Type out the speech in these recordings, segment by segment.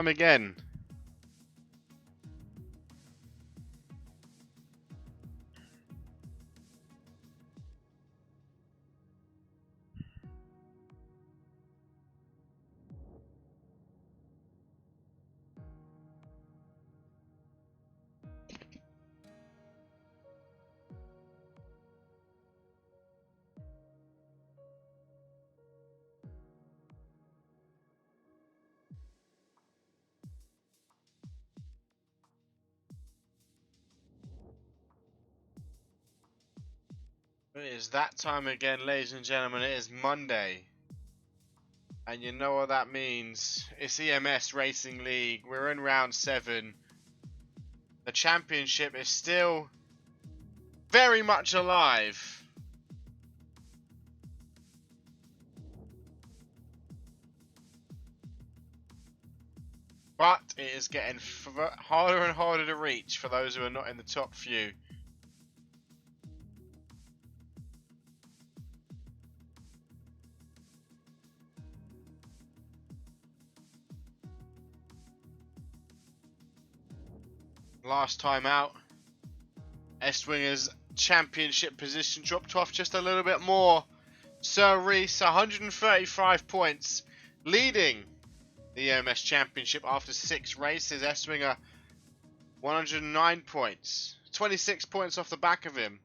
Come again. It is that time again, ladies and gentlemen. It is Monday. And you know what that means. It's EMS Racing League. We're in round 7. The championship is still very much alive. But it is getting harder and harder to reach for those who are not in the top few. Last time out, S-Winger's championship position dropped off just a little bit more. Sir Reese, 135 points, leading the EMS championship after 6 races. S-Winger, 109 points, 26 points off the back of him.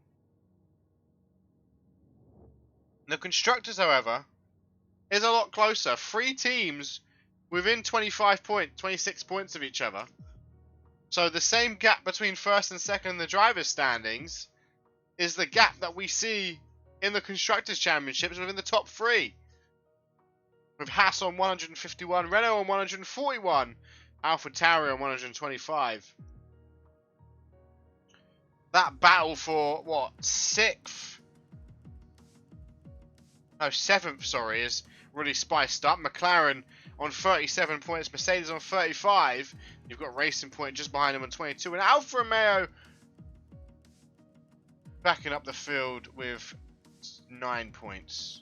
The constructors, however, is a lot closer. 3 teams within 26 points of each other. So the same gap between first and second in the drivers' standings is the gap that we see in the Constructors' Championships within the top 3. With Haas on 151, Renault on 141, AlphaTauri on 125. That battle for, what, 6th? No, 7th, sorry, is really spiced up. McLaren on 37 points, Mercedes on 35. You've got Racing Point just behind them on 22. And Alfa Romeo backing up the field with 9 points.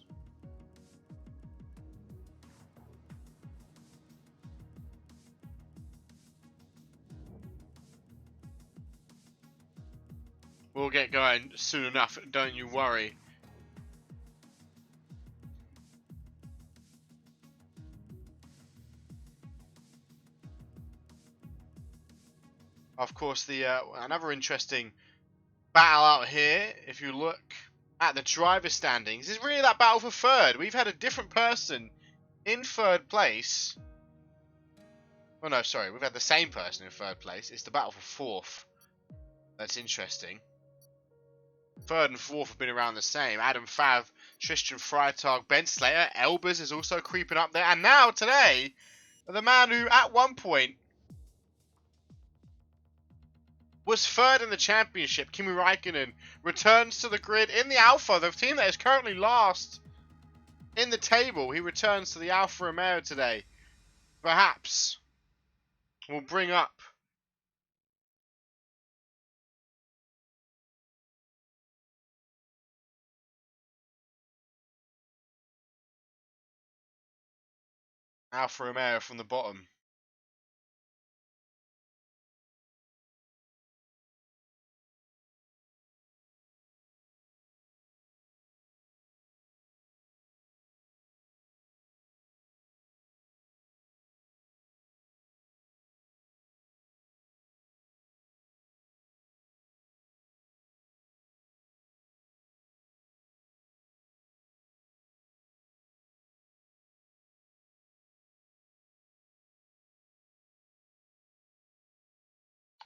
We'll get going soon enough, don't you worry. Of course, the another interesting battle out here, if you look at the driver standings, is really that battle for third. We've had a different person in third place. Well, no, sorry, we've had the same person in third place. It's the battle for fourth. That's interesting. Third and fourth have been around the same. Adam Fav, Tristan Freitag, Ben Slater, Elbers is also creeping up there. And now, today, the man who at one point was third in the championship, Kimi Räikkönen, returns to the grid in the Alfa, the team that is currently last in the table. He returns to the Alfa Romeo today. Perhaps will bring up Alfa Romeo from the bottom.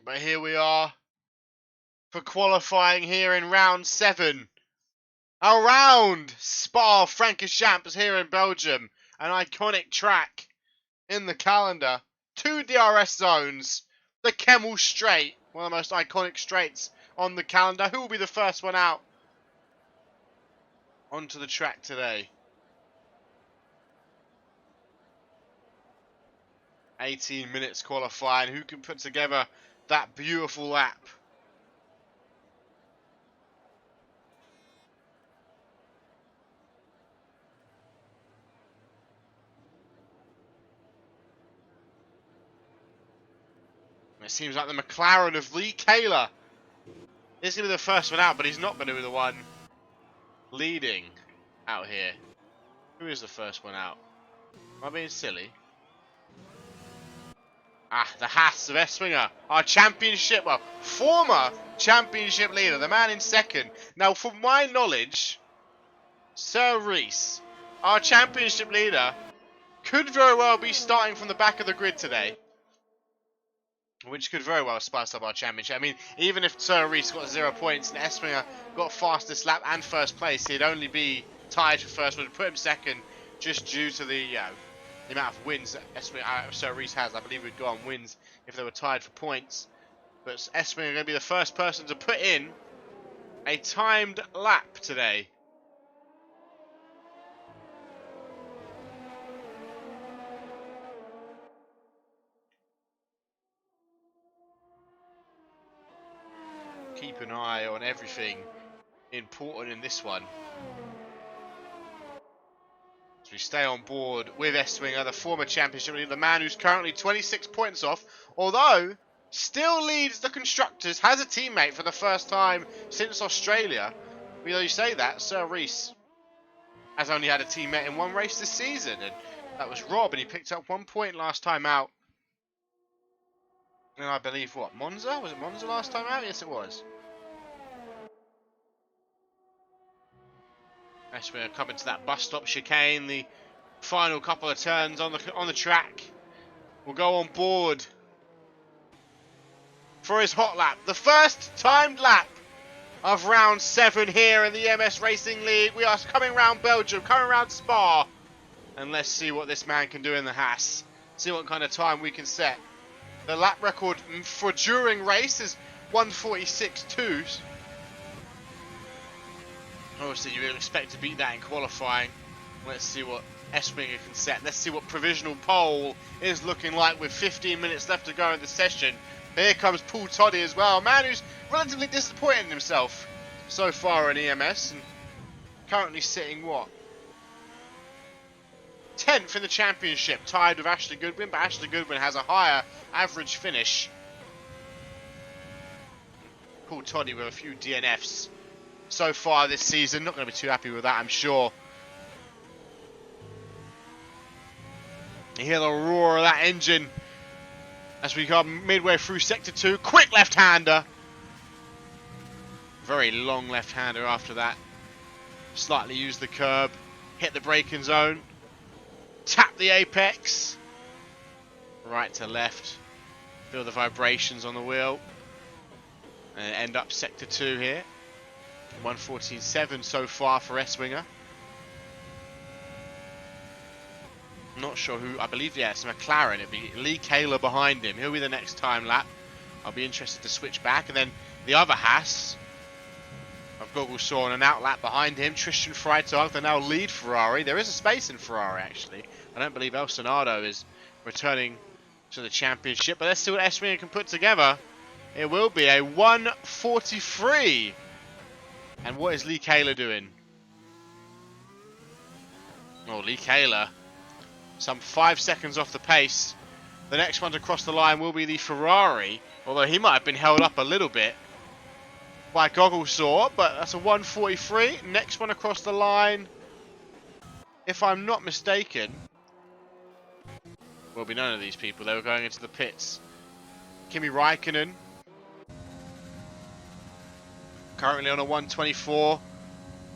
But here we are for qualifying here in round 7. Around Spa-Francorchamps here in Belgium. An iconic track in the calendar. 2 DRS zones. The Kemmel Straight, one of the most iconic straights on the calendar. Who will be the first one out onto the track today? 18 minutes qualifying. Who can put together that beautiful lap? It seems like the McLaren of Lee Kaler is going to be the first one out, but he's not going to be the one leading out here. Who is the first one out? Am I being silly? Ah, the Haas of S-Winger, our championship, well, former championship leader, the man in second. Now, from my knowledge, Sir Reese, our championship leader, could very well be starting from the back of the grid today. Which could very well spice up our championship. I mean, even if Sir Reese got 0 points and S-Winger got fastest lap and first place, he'd only be tied for first, would put him second just due to the amount of wins that Sir Reese has. I believe we'd go on wins if they were tied for points. But S-Winger are going to be the first person to put in a timed lap today. Keep an eye on everything important in this one. So we stay on board with S-Winger, the former championship leader, the man who's currently 26 points off, although still leads the constructors, has a teammate for the first time since Australia. Although you say that, Sir Reese has only had a teammate in one race this season, and that was Rob, and he picked up 1 point last time out. And I believe, what, Monza? Was it Monza last time out? Yes, it was. S-Winger coming to that bus stop chicane, the final couple of turns on the track. We'll go on board for his hot lap. The first timed lap of round 7 here in the EMS Racing League. We are coming round Belgium, coming round Spa. And let's see what this man can do in the Haas. See what kind of time we can set. The lap record for during race is 1:46.2. Obviously, you would expect to beat that in qualifying. Let's see what S-Winger can set. Let's see what provisional pole is looking like with 15 minutes left to go in the session. Here comes Paul Toddy as well, a man who's relatively disappointed in himself so far in EMS, and currently sitting, what, 10th in the championship, tied with Ashley Goodwin, but Ashley Goodwin has a higher average finish. Paul Toddy with a few DNFs so far this season. Not going to be too happy with that, I'm sure. You hear the roar of that engine as we come midway through Sector 2. Quick left-hander. Very long left-hander after that. Slightly use the curb. Hit the braking zone. Tap the apex. Right to left. Feel the vibrations on the wheel. And end up Sector 2 here. 1:14.7 so far for S-Winger. Not sure who, I believe, yeah, it's McLaren. It'd be Lee Kaler behind him. He'll be the next time lap. I'll be interested to switch back. And then the other Haas, I've Goggle Saw on an out lap behind him. Tristan Freitag, the now lead Ferrari. There is a space in Ferrari, actually. I don't believe El Senado is returning to the championship. But let's see what S-Winger can put together. It will be a 1:43. And what is Lee Kaler doing? Oh, Lee Kaler, some 5 seconds off the pace. The next one to cross the line will be the Ferrari, although he might have been held up a little bit by Goggle Saw, but that's a 1:43. Next one across the line, if I'm not mistaken, will be none of these people. They were going into the pits. Kimi Räikkönen, currently on a 1:24.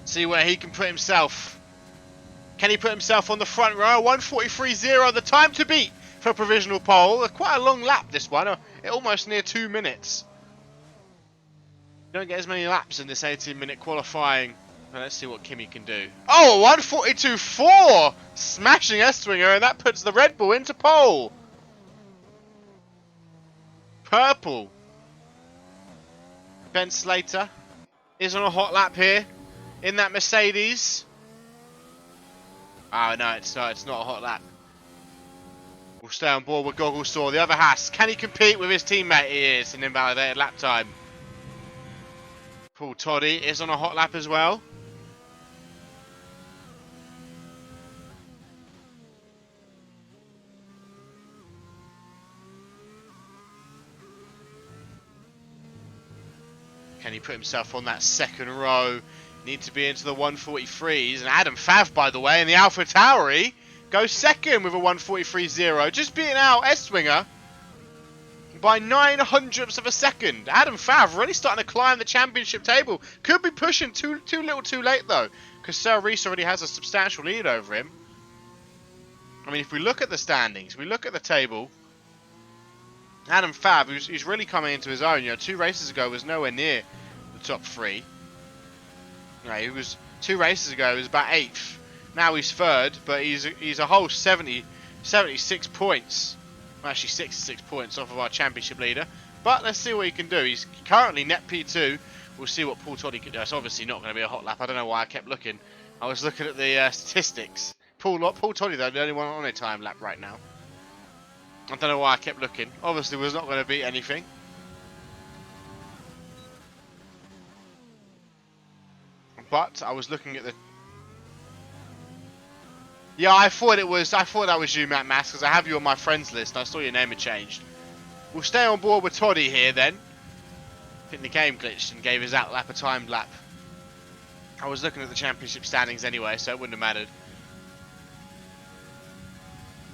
See where he can put himself. Can he put himself on the front row? 1:43.0, the time to beat for provisional pole. Quite a long lap, this one. Almost near 2 minutes. You don't get as many laps in this 18-minute qualifying. Well, let's see what Kimi can do. Oh, 1:42.4! Smashing S-Winger, and that puts the Red Bull into pole. Purple. Ben Slater is on a hot lap here in that Mercedes. Oh, no, it's not a hot lap. We'll stay on board with Goggle Saw. The other Haas, can he compete with his teammate? He is, an invalidated lap time. Paul Toddy is on a hot lap as well. Can he put himself on that second row? Need to be into the 143s. And Adam Fav, by the way, in the Alpha Tauri goes second with a 143.0. Just beating out S-Swinger by 900ths of a second. Adam Fav really starting to climb the championship table. Could be pushing too little too late, though, because Sir Reese already has a substantial lead over him. I mean, if we look at the standings, we look at the table, Adam Fav, who's really coming into his own. You know, 2 races ago was nowhere near the top 3. You know, he was 2 races ago. He was about 8th. Now he's 3rd, but he's a whole 76 points. Well, actually 66 points off of our championship leader. But let's see what he can do. He's currently net P2. We'll see what Paul Toddy can do. It's obviously not going to be a hot lap. I don't know why I kept looking. I was looking at the statistics. Paul Toddy, though, the only one on a time lap right now. I don't know why I kept looking. Obviously, was not going to beat anything. But I was looking at the... Yeah, I thought that was you, Matt Mass, because I have you on my friends list. I saw your name had changed. We'll stay on board with Toddy here, then. I think the game glitched and gave his outlap a timed lap. I was looking at the championship standings anyway, so it wouldn't have mattered.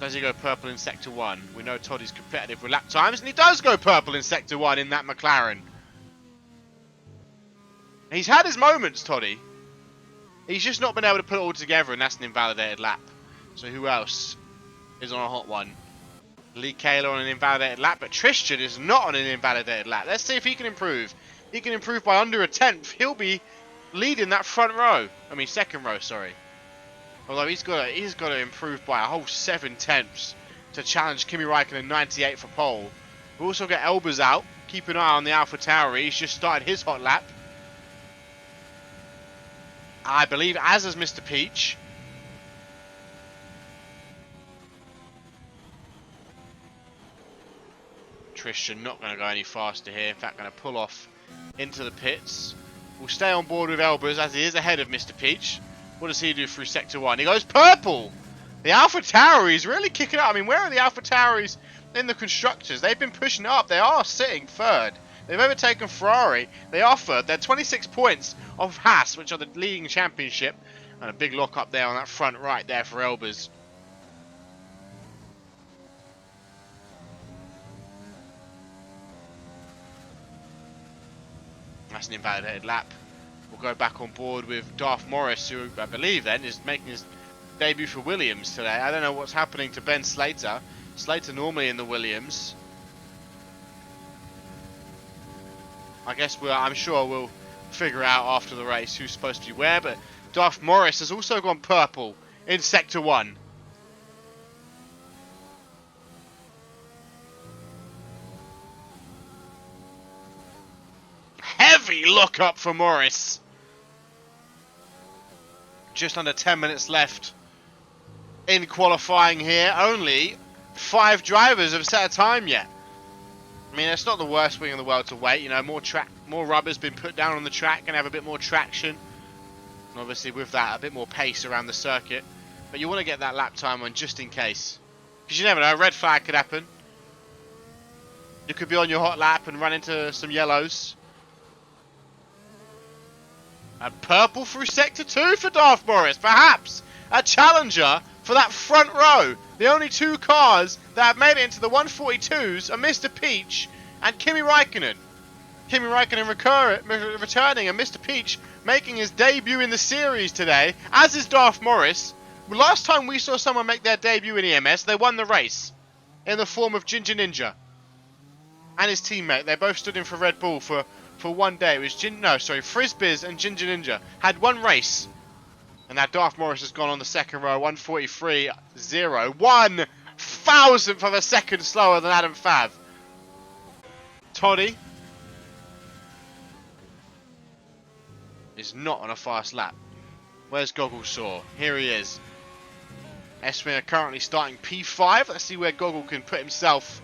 Does he go purple in Sector 1? We know Toddy's competitive with lap times, and he does go purple in Sector 1 in that McLaren. He's had his moments, Toddy. He's just not been able to put it all together, and that's an invalidated lap. So who else is on a hot one? Lee Kaler on an invalidated lap, but Tristan is not on an invalidated lap. Let's see if he can improve. He can improve by under a 10th. He'll be leading that front row. I mean, second row, sorry. Although he's got to improve by a whole 7 tenths to challenge Kimi Räikkönen 98 for pole. We also got Elbers out. Keep an eye on the Alpha Tauri. He's just started his hot lap. I believe as has Mr. Peach. Tristan not going to go any faster here. In fact, going to pull off into the pits. We'll stay on board with Elbers as he is ahead of Mr. Peach. What does he do through Sector 1? He goes purple! The Alpha Tauri is really kicking up. I mean, where are the Alpha Tauris in the constructors? They've been pushing up. They are sitting 3rd. They've overtaken Ferrari. They are 3rd. They're 26 points off Haas, which are the leading championship. And a big lock up there on that front right there for Elbers. That's an invalidated lap. We'll go back on board with Darth Morris, who I believe then is making his debut for Williams today. I don't know what's happening to Ben Slater. Slater normally in the Williams. I guess I'm sure we'll figure out after the race who's supposed to be where, but Darth Morris has also gone purple in Sector 1. Heavy look up for Morris. Just under 10 minutes left in qualifying here. Only 5 drivers have set a time yet. I mean, it's not the worst thing in the world to wait. You know, more rubber's been put down on the track and have a bit more traction. And obviously with that, a bit more pace around the circuit. But you want to get that lap time on just in case. Because you never know, a red flag could happen. You could be on your hot lap and run into some yellows. And purple through Sector 2 for Darth Morris. Perhaps a challenger for that front row. The only 2 cars that have made it into the 142s are Mr. Peach and Kimi Räikkönen. Kimi Räikkönen returning and Mr. Peach making his debut in the series today, as is Darth Morris. Last time we saw someone make their debut in EMS, they won the race in the form of Ginger Ninja and his teammate. They both stood in for Red Bull for one day. It was Frisbees and Ginger Ninja had one race. And now Darth Morris has gone on the second row, 143.0. 1,000th of a second slower than Adam Fav. Toddy is not on a fast lap. Where's Goggle Saw? Here he is. S-Swinger currently starting P5. Let's see where Goggle can put himself.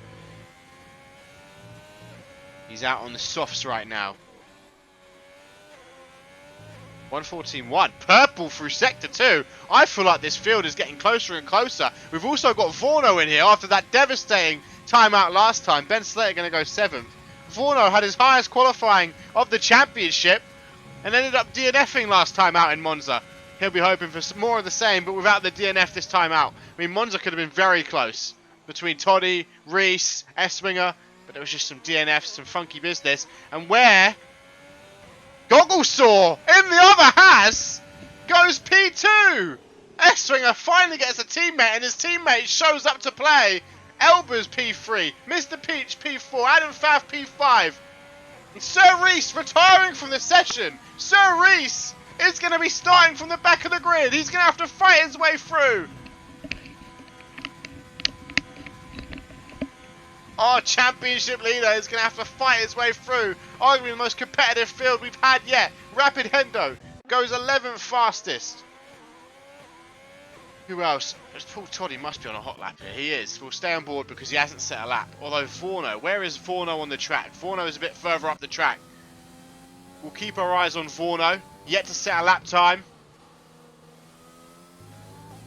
He's out on the softs right now. 114.1. Purple through Sector 2. I feel like this field is getting closer and closer. We've also got Vorno in here after that devastating timeout last time. Ben Slater going to go 7th. Vorno had his highest qualifying of the championship and ended up DNFing last time out in Monza. He'll be hoping for more of the same, but without the DNF this time out. I mean, Monza could have been very close between Toddy, Reese, Esswinger, but there was just some DNFs, some funky business. And where Gogglesaw in the other has goes P2. Esswinger finally gets a teammate, and his teammate shows up to play. Elba's P3, Mr. Peach P4, Adam Fav P5. And Sir Reese retiring from the session. Sir Reese is going to be starting from the back of the grid. He's going to have to fight his way through. Our championship leader is going to have to fight his way through. Arguably the most competitive field we've had yet. Rapid Hendo goes 11th fastest. Who else? Paul Toddy must be on a hot lap here. He is. We'll stay on board because he hasn't set a lap. Although Vorno, where is Vorno on the track? Vorno is a bit further up the track. We'll keep our eyes on Vorno. Yet to set a lap time.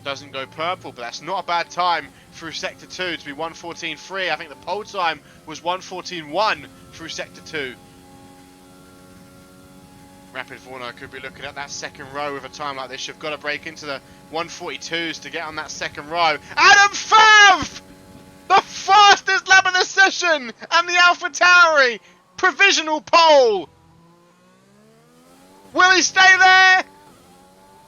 Doesn't go purple, but that's not a bad time through Sector 2 to be 1:14.3. I think the pole time was 1:14.1 through Sector 2. Rapid Vorno could be looking at that second row with a time like this. You've got to break into the 1:42s to get on that second row. Adam Fav! The fastest lap of the session! And the AlphaTauri provisional pole! Will he stay there?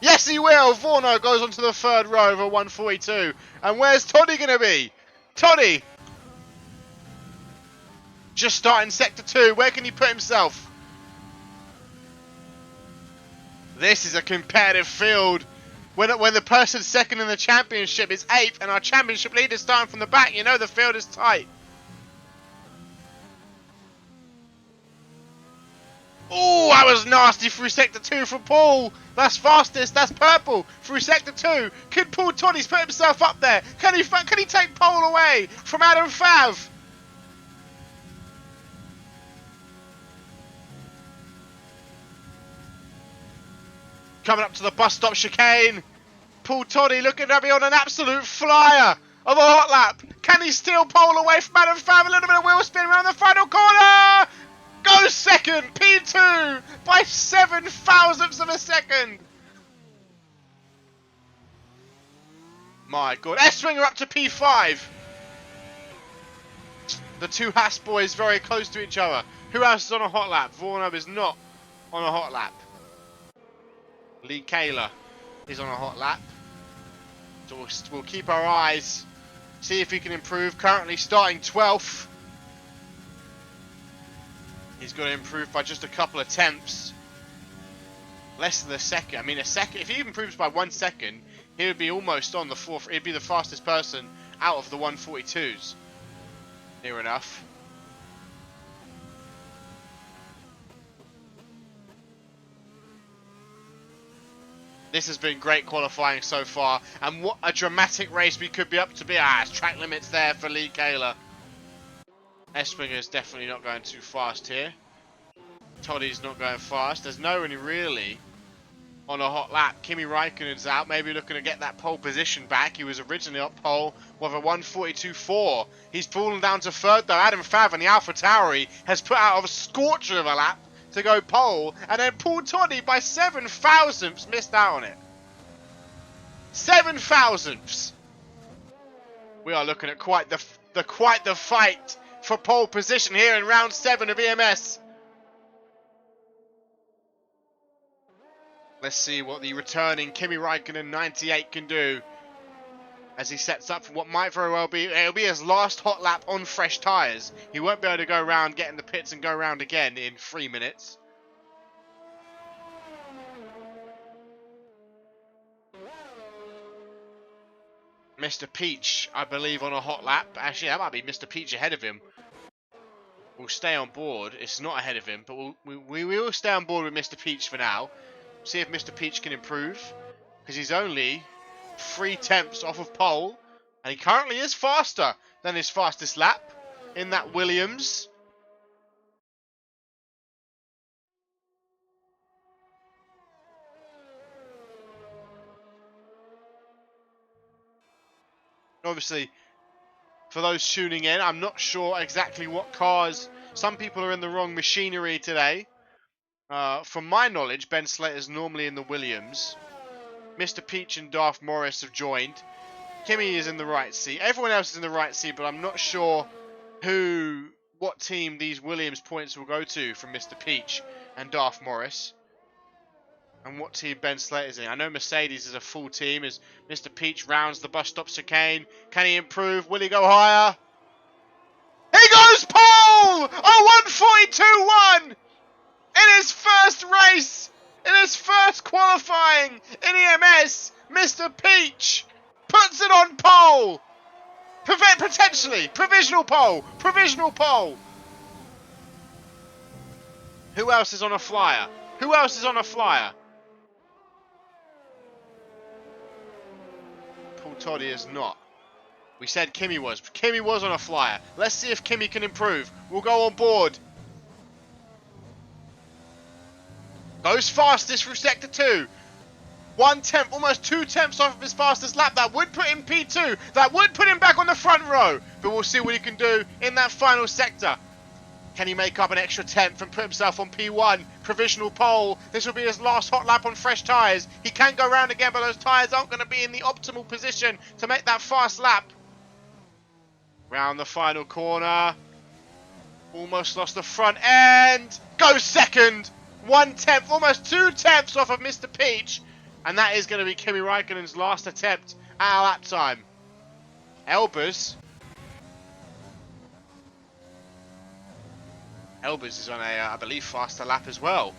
Yes, he will. Vorno goes onto the third row over 1:42. And where's Toddy going to be? Toddy! Just starting Sector 2. Where can he put himself? This is a competitive field. When the person second in the championship is 8th and our championship leader is starting from the back, you know the field is tight. Oh, that was nasty through Sector 2 for Paul. That's fastest. That's purple through Sector 2. Could Paul Toddy's put himself up there? Can he take pole away from Adam Fav? Coming up to the bus stop chicane. Paul Toddy looking to be on an absolute flyer of a hot lap. Can he steal pole away from Adam Fav? A little bit of wheel spin around the final corner. Goes second. P2 by 7 thousandths of a second. My God. Esswinger up to P5. The two Haas boys very close to each other. Who else is on a hot lap? Vorno is not on a hot lap. Lee Kayla is on a hot lap. So we'll keep our eyes, see if he can improve. Currently starting 12th. He's got to improve by just a couple of tenths. Less than a second. I mean, a second. If he improves by 1 second, he would be almost on the fourth. He'd be the fastest person out of the 1:42s. Near enough. This has been great qualifying so far, and what a dramatic race we could be up to be. It's track limits there for Lee Kayla. Esswinger is definitely not going too fast here. Toddy's not going fast. There's no one really on a hot lap. Kimi Raikkonen's out, maybe looking to get that pole position back. He was originally up pole with a 1:42.4. He's fallen down to third though. Adam Fav and the AlphaTauri has put out a scorcher of a lap to go pole, and then Paul Toddy by 7 thousandths missed out on it. 7 thousandths. We are looking at quite the fight for pole position here in round 7 of EMS. Let's see what the returning Kimi Raikkonen 98 can do as he sets up for what might very well be, it'll be his last hot lap on fresh tyres. He won't be able to go around, get in the pits and go around again in 3 minutes. Mr. Peach, I believe, on a hot lap. Actually, that might be Mr. Peach ahead of him. We'll stay on board. It's not ahead of him, but we will stay on board with Mr. Peach for now. See if Mr. Peach can improve, because he's only 3 tenths off of pole, and he currently is faster than his fastest lap in that Williams. Obviously, for those tuning in, I'm not sure exactly what cars Some people are in the wrong machinery today. From my knowledge, Ben Slater's normally in the Williams. Mr. Peach and Darth Morris have joined. Kimmy is in the right seat. Everyone else is in the right seat, but I'm not sure what team these Williams points will go to from Mr. Peach and Darth Morris. And what team Ben Slater's in. I know Mercedes is a full team as Mr. Peach rounds the bus stop chicane. Can he improve? Will he go higher? He goes pole! A 142.1 in his first race, in his first qualifying in EMS. Mr. Peach puts it on pole. Potentially provisional pole. Provisional pole. Who else is on a flyer? Who else is on a flyer? Paul Toddy is not. We said Kimmy was. Kimmy was on a flyer. Let's see if Kimmy can improve. We'll go on board. Goes fastest through sector 2. 1/10, almost 2/10 off of his fastest lap. That would put him P2. That would put him back on the front row. But we'll see what he can do in that final sector. Can he make up an extra 10th and put himself on P1? Provisional pole. This will be his last hot lap on fresh tyres. He can go round again, but those tyres aren't going to be in the optimal position to make that fast lap. Round the final corner. Almost lost the front end. Goes second. 1/10, almost 2/10 off of Mr. Peach. And that is going to be Kimi Raikkonen's last attempt at a lap time. Elbers is on a, I believe, faster lap as well.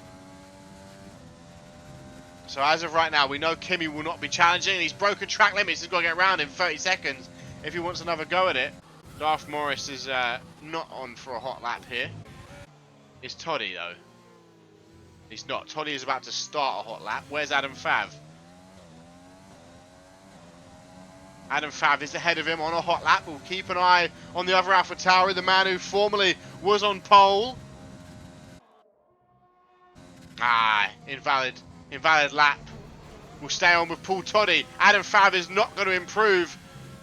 So as of right now, we know Kimi will not be challenging. He's broken track limits. He's got to get around in 30 seconds if he wants another go at it. Darth Morris is not on for a hot lap here. Is Toddy, though? He's not. Toddy is about to start a hot lap. Where's Adam Fav? Adam Fav is ahead of him on a hot lap. We'll keep an eye on the other AlphaTauri, the man who formerly was on pole. Invalid lap. We'll stay on with Paul Toddy. Adam Fav is not going to improve.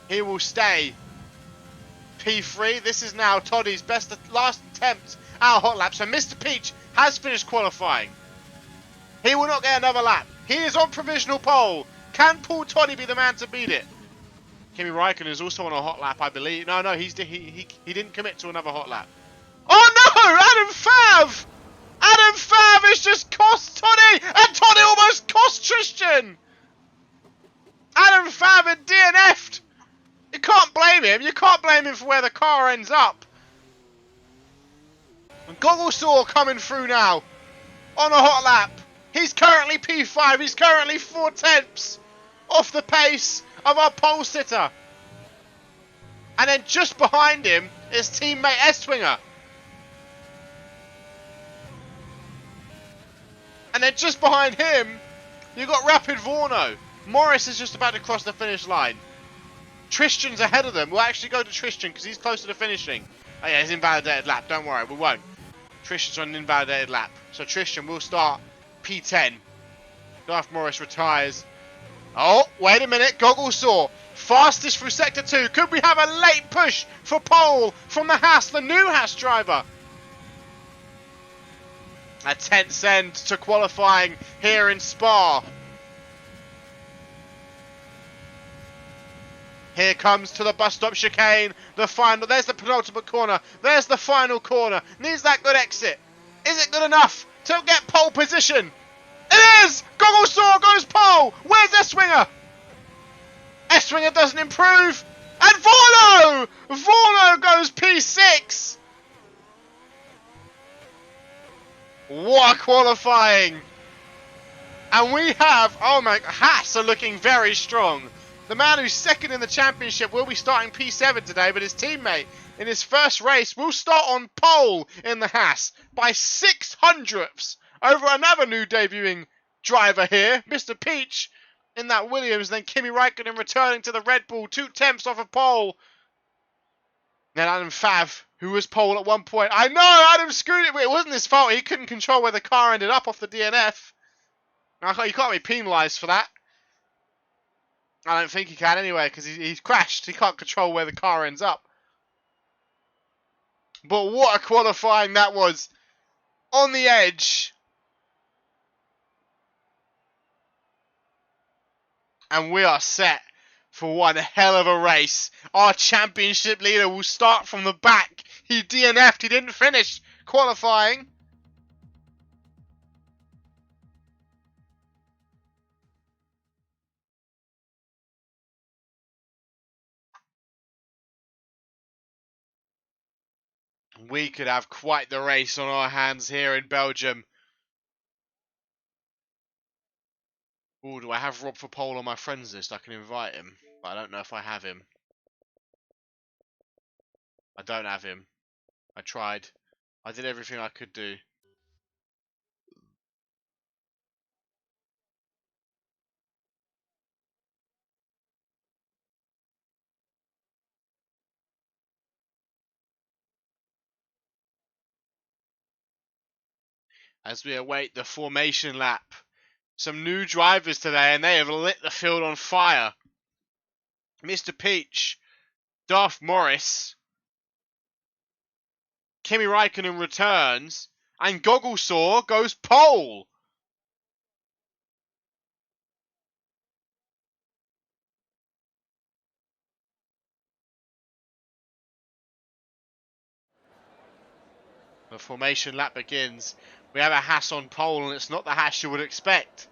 He will stay P3. This is now Toddy's last attempt at a hot lap. So Mr. Peach has finished qualifying. He will not get another lap. He is on provisional pole. Can Paul Toddy be the man to beat it? Kimi Raikkonen is also on a hot lap, I believe. No, he didn't commit to another hot lap. Oh no! Adam Fav! Adam Fav has just cost Toddy! And Toddy almost cost Tristan! Adam Fav had DNF'd! You can't blame him. You can't blame him for where the car ends up. And Gogglesaw coming through now on a hot lap. He's currently P5. He's currently 4/10 off the pace of our pole sitter. And then just behind him is teammate Estwinger. And then just behind him, you've got Rapid Vorno. Morris is just about to cross the finish line. Tristan's ahead of them. We'll actually go to Tristan because he's closer to finishing. Oh yeah, he's invalidated lap. Don't worry, we won't. Tristan's on an invalidated lap. So Tristan will start P10. Darth Morris retires. Oh, wait a minute. Gogglesaw. Fastest through sector 2. Could we have a late push for pole from the Haas, the new Haas driver? A tense end to qualifying here in Spa. Here comes to the bus stop chicane. The final. There's the penultimate corner. There's the final corner. Needs that good exit. Is it good enough to get pole position? It is! Gogglesaw goes pole. Where's Estwinger? Estwinger doesn't improve. And Vorno! Vorno goes P6. What a qualifying. And we have, oh my, Haas are looking very strong. The man who's second in the championship will be starting P7 today, but his teammate in his first race will start on pole in the Haas by 600ths over another new debuting driver here, Mr. Peach, in that Williams. Then Kimi Raikkonen returning to the Red Bull, 2/10 off of pole. Then Adam Fav, who was pole at one point. I know, Adam screwed it, but it wasn't his fault. He couldn't control where the car ended up off the DNF. Now, you can't be penalised for that. I don't think he can anyway, because he's crashed. He can't control where the car ends up. But what a qualifying that was. On the edge. And we are set for one hell of a race. Our championship leader will start from the back. He DNF'd. He didn't finish qualifying. We could have quite the race on our hands here in Belgium. Ooh, do I have Rob for pole on my friends list? I can invite him, but I don't know if I have him. I don't have him. I tried. I did everything I could do. As we await the formation lap. Some new drivers today, and they have lit the field on fire. Mr. Peach, Darth Morris, Kimi Raikkonen returns, and Gogglesaw goes pole. The formation lap begins. We have a Haas on pole, and it's not the Haas you would expect.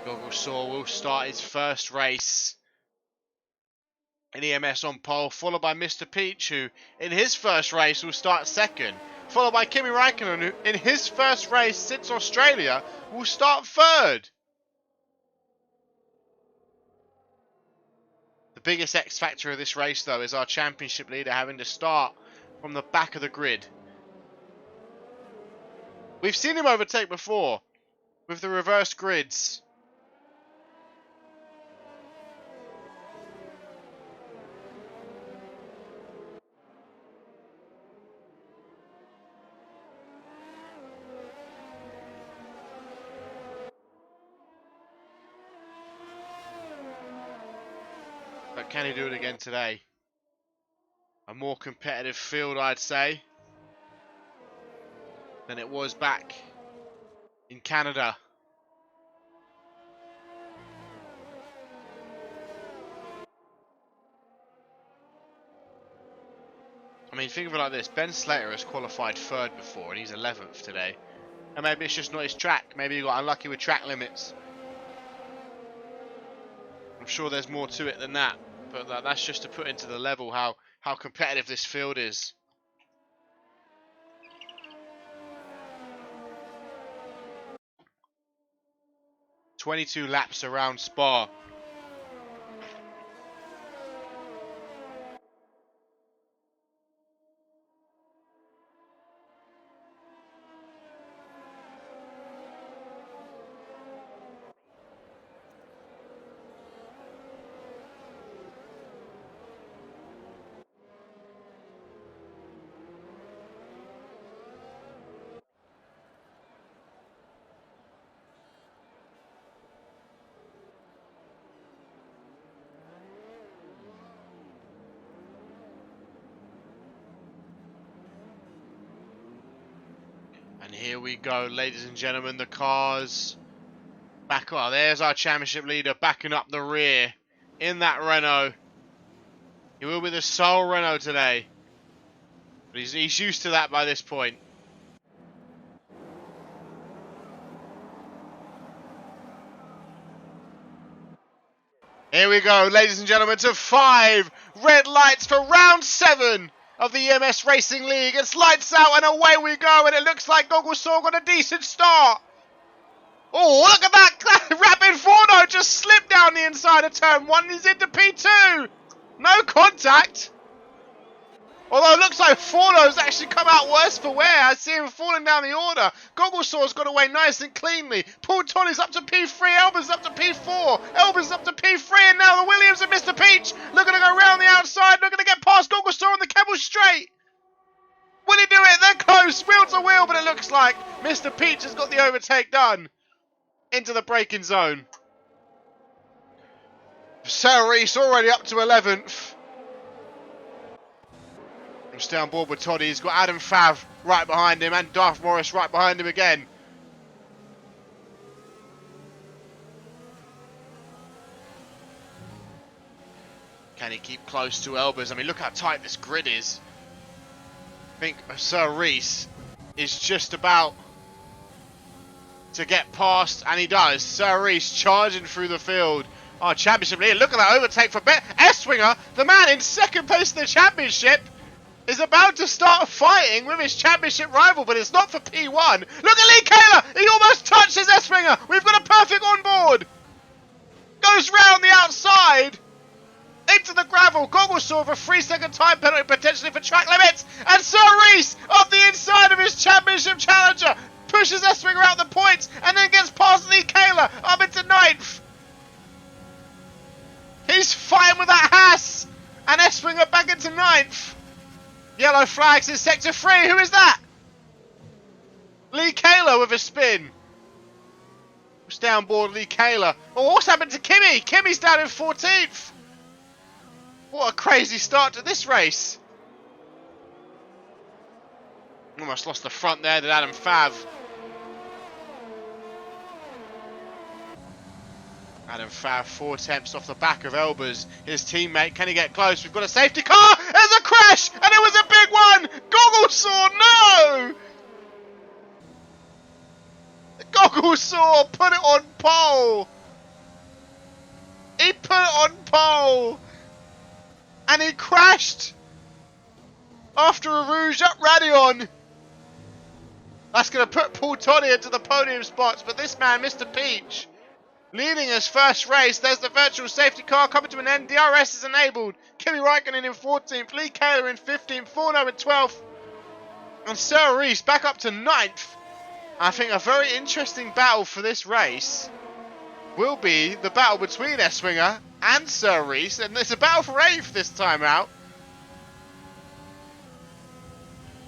Gogglesaw will start his first race. An EMS on pole, followed by Mr. Peach, who in his first race will start second. Followed by Kimi Raikkonen, who in his first race since Australia will start third. The biggest X factor of this race, though, is our championship leader having to start from the back of the grid. We've seen him overtake before with the reverse grids. But can he do it again today? A more competitive field, I'd say, than it was back in Canada. I mean, think of it like this. Ben Slater has qualified third before, and he's 11th today. And maybe it's just not his track. Maybe he got unlucky with track limits. I'm sure there's more to it than that. But that's just to put into the level how competitive this field is. "22 laps around Spa." And here we go, ladies and gentlemen, the cars back up. There's our championship leader backing up the rear in that Renault. He will be the sole Renault today. But he's used to that by this point. Here we go, ladies and gentlemen, to 5 red lights for round 7 of the EMS Racing League. It's lights out and away we go, and it looks like Gogglesaw got a decent start. Oh, look at that! Rapid Forno just slipped down the inside of turn 1. He's into P2. No contact. Although it looks like Forno's actually come out worse for wear. I see him falling down the order. Gogglesaw's got away nice and cleanly. Paul Tolly's up to P3. Elba's up to P4. Elba's up to P3. And now the Williams and Mr. Peach looking to go round the outside. Looking to get past Gogglesaw on the Kebble straight. Will he do it? They're close. Wheel to wheel. But it looks like Mr. Peach has got the overtake done. Into the braking zone. Sir Reese already up to 11th. I'm still on board with Toddy. He's got Adam Fav right behind him and Darth Morris right behind him again. Can he keep close to Elbers? I mean, look how tight this grid is. I think Sir Reese is just about to get past, and he does. Sir Reese charging through the field. Oh, championship leader. Look at that overtake for S-Winger, the man in second place in the championship, is about to start fighting with his championship rival, but it's not for P1. Look at Lee Kaler! He almost touches S-Winger! We've got a perfect on board! Goes round the outside! Into the gravel! Gogglesaw with a 3-second time penalty potentially for track limits! And Sir Reese, off the inside of his championship challenger, pushes S-Winger out the points, and then gets past Lee Kaler up into 9th! He's fighting with that Haas! And S-Winger back into 9th! Yellow flags in sector 3. Who is that? Lee Kaler with a spin. Who's down board Lee Kaler? Oh, what's happened to Kimmy? Kimmy's down in 14th. What a crazy start to this race. Almost lost the front there to Adam Fav. Adam Fav 4 attempts off the back of Elbers. His teammate, can he get close? We've got a safety car. There's a crash, and it was a big one. Gogglesaw, no! Gogglesaw put it on pole. He put it on pole, and he crashed after a Rouge up Radion. That's going to put Paul Toddy into the podium spots, but this man, Mr. Peach, leading his first race. There's the virtual safety car coming to an end. DRS is enabled. Kimi Räikkönen in 14th. Lee Kaler in 15th. Forno in 12th. And Sir Reese back up to 9th. I think a very interesting battle for this race will be the battle between S-Winger and Sir Reese. And it's a battle for 8th this time out.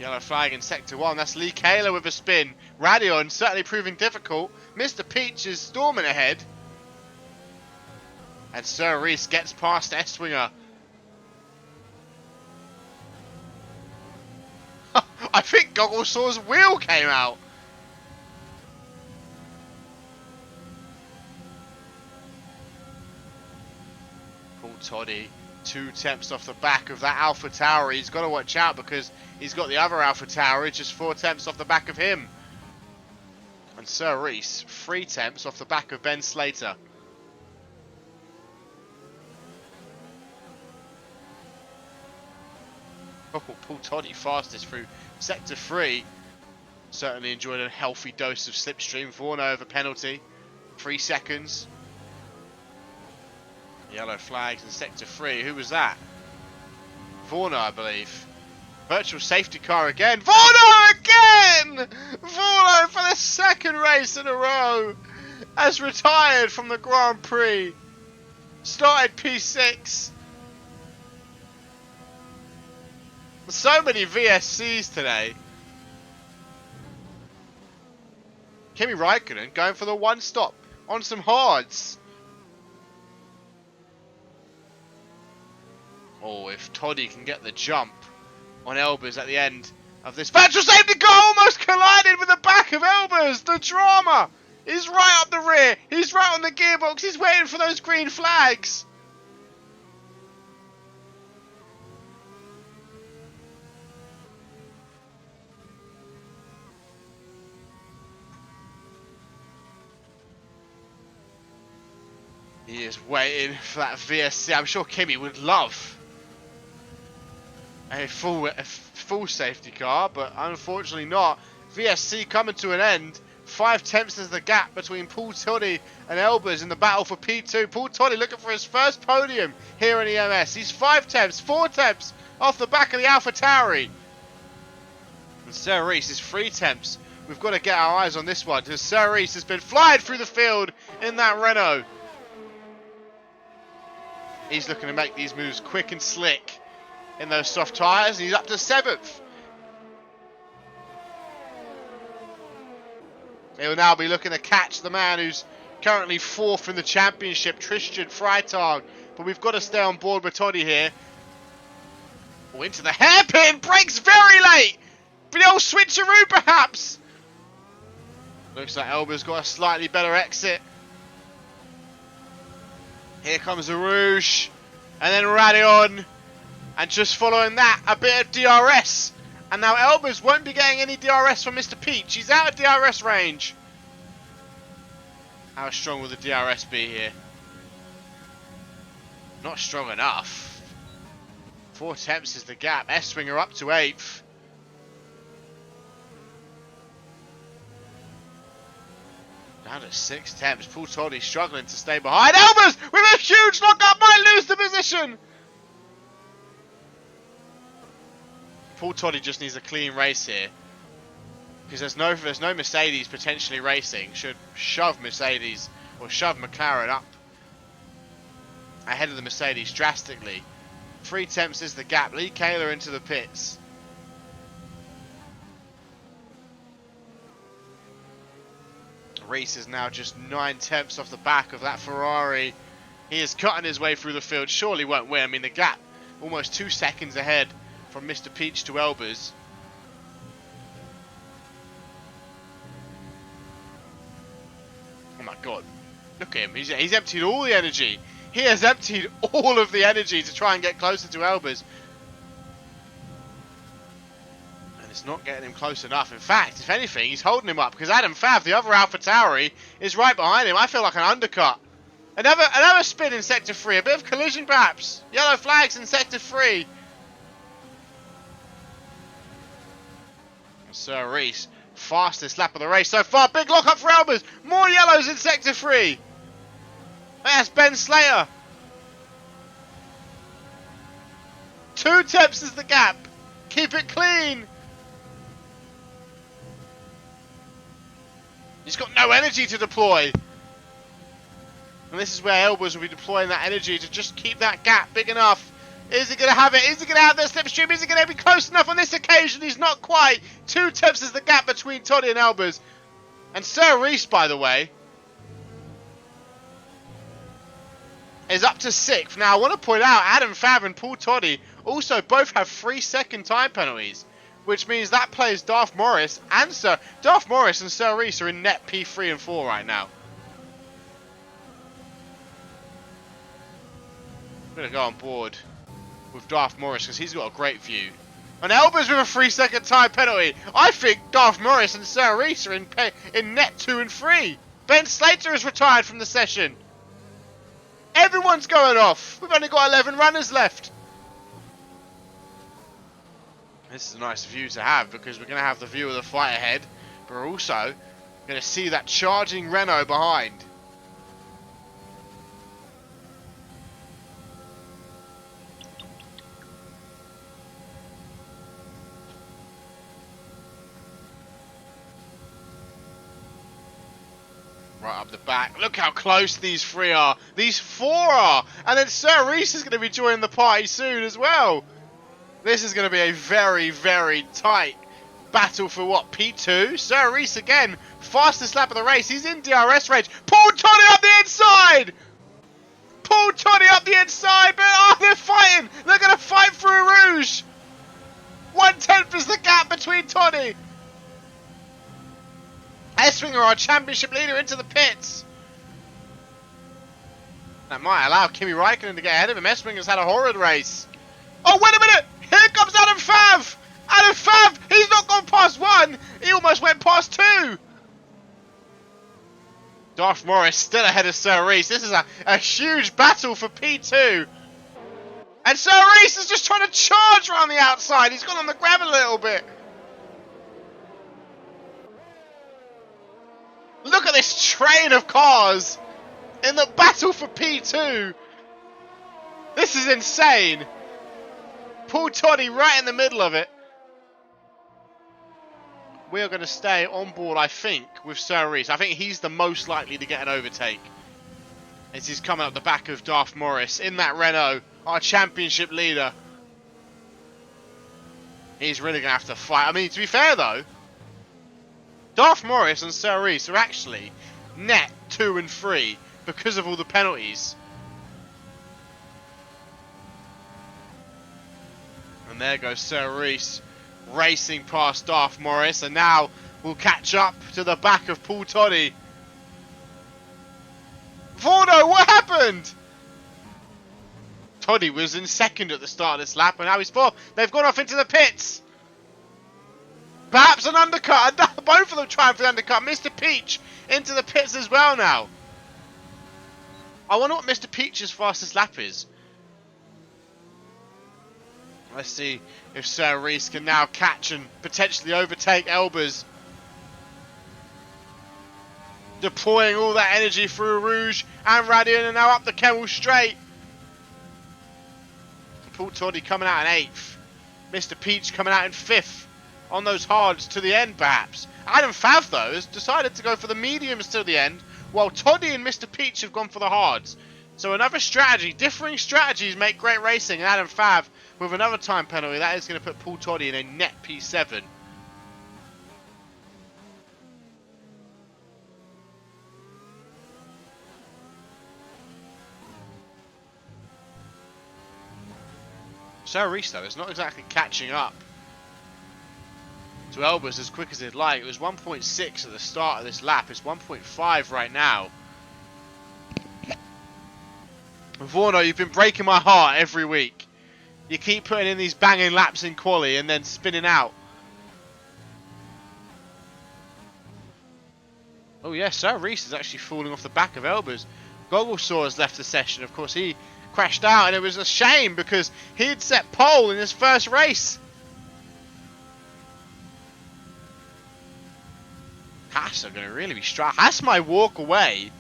Yellow flag in sector 1. That's Lee Kaler with a spin. Radion certainly proving difficult. Mr. Peach is storming ahead. And Sir Reese gets past S-Winger. I think Gogglesaw's wheel came out. Paul Toddy, 2 attempts off the back of that Alpha Tower. He's got to watch out because he's got the other Alpha Tower just 4 attempts off the back of him. And Sir Reese, 3 attempts off the back of Ben Slater. Oh, Paul Toddy fastest through sector 3. Certainly enjoyed a healthy dose of slipstream. Forno over penalty. 3 seconds. Yellow flags in sector 3. Who was that? Forno, I believe. Virtual safety car again. Forno again! Forno for the 2nd race in a row has retired from the Grand Prix. Started P6. So many VSCs today. Kimi Räikkönen going for the 1 stop on some hards. Oh, if Toddy can get the jump on Elbers at the end of this virtual safety car, almost collided with the back of Elbers. The drama. He's right up the rear. He's right on the gearbox. He's waiting for those green flags. He is waiting for that VSC. I'm sure Kimi would love a full safety car, but unfortunately not. VSC coming to an end. 5/10 is the gap between Paul Toddy and Elbers in the battle for P2. Paul Toddy looking for his first podium here in EMS. He's 5/10, 4/10 off the back of the AlphaTauri. And Sir Reese is 3/10. We've got to get our eyes on this one because Sir Reese has been flying through the field in that Renault. He's looking to make these moves quick and slick in those soft tyres. He's up to 7th. He'll now be looking to catch the man who's currently 4th in the championship, Tristan Freitag. But we've got to stay on board with Toddy here. Oh, into the hairpin! Brakes very late! For the old switcheroo, perhaps! Looks like Elba's got a slightly better exit. Here comes the Rouge. And then Radion. And just following that, a bit of DRS. And now Elbers won't be getting any DRS from Mr. Peach. He's out of DRS range. How strong will the DRS be here? Not strong enough. 4/10 is the gap. S-Winger up to 8th. Down to 6/10. Paul Toddy struggling to stay behind. Elbers with a huge lockup might lose the position. Paul Toddy just needs a clean race here. Because there's no Mercedes potentially racing. Should shove Mercedes or shove McLaren up ahead of the Mercedes drastically. 3/10 is the gap. Lee Kahler into the pits. Reese is now just 9/10 off the back of that Ferrari. He is cutting his way through the field. Surely won't win. I mean, the gap almost 2 seconds ahead from Mr. Peach to Elbers. Oh my god. Look at him. He's emptied all the energy. He has emptied all of the energy to try and get closer to Elbers. And it's not getting him close enough. In fact, if anything, he's holding him up. Because Adam Fav, the other AlphaTauri, is right behind him. I feel like an undercut. Another spin in Sector 3. A bit of collision perhaps. Yellow flags in Sector 3. Sir Reese, fastest lap of the race so far. Big lock up for Elbers. More yellows in Sector 3. That's Ben Slater. 2/10 is the gap. Keep it clean. He's got no energy to deploy. And this is where Elbers will be deploying that energy to just keep that gap big enough. Is he going to have it? Is he going to have that slipstream? Is he going to be close enough on this occasion? He's not quite. 2/10 is the gap between Toddy and Elbers. And Sir Reese, by the way, is up to 6th. Now, I want to point out, Adam Fav and Paul Toddy also both have 3-second time penalties, which means that plays Darth Morris and Sir Reese are in net P3 and 4 right now. I'm going to go on board with Darth Morris because he's got a great view. And Elbers with a 3-second time penalty. I think Darth Morris and Sir Reese are in net 2 and 3. Ben Slater is retired from the session. Everyone's going off. We've only got 11 runners left. This is a nice view to have because we're going to have the view of the fight ahead. But we're also going to see that charging Renault behind. Right up the back. Look how close these 3 are. These 4 are. And then Sir Reese is going to be joining the party soon as well. This is going to be a very, very tight battle for what? P2? Sir Reese again. Fastest lap of the race. He's in DRS range. Paul Toddy up the inside. Paul Toddy up the inside. But they're fighting. They're going to fight through Rouge. 1/10 is the gap between Toddy. S-Winger, our championship leader, into the pits. That might allow Kimi Räikkönen to get ahead of him. S-Winger's had a horrid race. Oh, wait a minute! Here comes Adam Fav! Adam Fav! He's not gone past 1! He almost went past 2! Darth Morris still ahead of Sir Reese. This is a huge battle for P2. And Sir Reese is just trying to charge around the outside. He's gone on the grab a little bit. train of cars in the battle for P2. This is insane. Paul Toddy right in the middle of it. We are going to stay on board, I think, with Sir Reese. I think he's the most likely to get an overtake, as he's coming up the back of Darth Morris in that Renault, our championship leader. He's really going to have to fight. I mean, to be fair, though, Darth Morris and Sir Reese are actually net 2 and 3 because of all the penalties. And there goes Sir Reese racing past Darth Morris, and now we'll catch up to the back of Paul Toddy. Vorno, what happened? Toddy was in second at the start of this lap, and now he's fourth. They've gone off into the pits. Perhaps an undercut. Both of them trying for the undercut. Mr. Peach into the pits as well now. I wonder what Mr. Peach's fastest lap is. Let's see if Sir Reese can now catch and potentially overtake Elbers. Deploying all that energy through Rouge and Radian, and now up the Kemmel straight. Paul Toddy coming out in 8th. Mr. Peach coming out in 5th. On those hards to the end, perhaps. Adam Fav, though, has decided to go for the mediums till the end, while Toddy and Mr. Peach have gone for the hards. So another strategy. Differing strategies make great racing, and Adam Fav with another time penalty. That is going to put Paul Toddy in a net P7. Sir Reese, though, is not exactly catching up to Elbers as quick as he'd like. It was 1.6 at the start of this lap. It's 1.5 right now. Vorno, you've been breaking my heart every week. You keep putting in these banging laps in quali and then spinning out. Oh yes, Sir Reese is actually falling off the back of Elbers. Gogglesaw has left the session. Of course, he crashed out, and it was a shame because he'd set pole in his first race. Haas are going to really be struck. Haas might walk away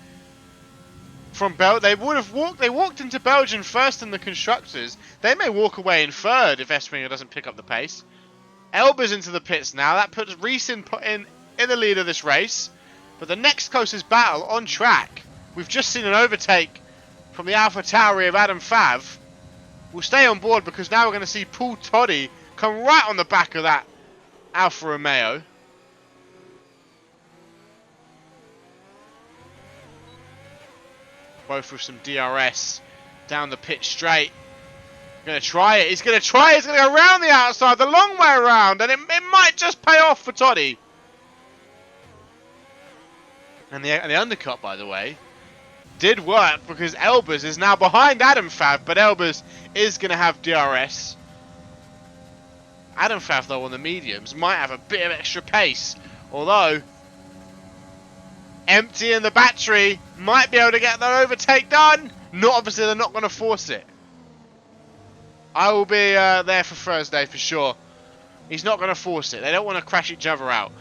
from They walked into Belgium first in the constructors. They may walk away in third if Espringer doesn't pick up the pace. Elbers into the pits now. That puts Reese in the lead of this race. But the next closest battle on track, we've just seen an overtake from the Alpha Tauri of Adam Fav. We'll stay on board because now we're going to see Paul Toddy come right on the back of that Alfa Romeo. Both with some DRS down the pit straight. Going to try it. He's going to try it. He's going to go around the outside, the long way around, and it might just pay off for Toddy. And the undercut, by the way, did work because Elbers is now behind Adam Fav, but Elbers is going to have DRS. Adam Fav, though, on the mediums might have a bit of extra pace, although emptying the battery might be able to get that overtake done. Obviously, they're not going to force it. I will be there for Thursday for sure. He's not going to force it. They don't want to crash each other out.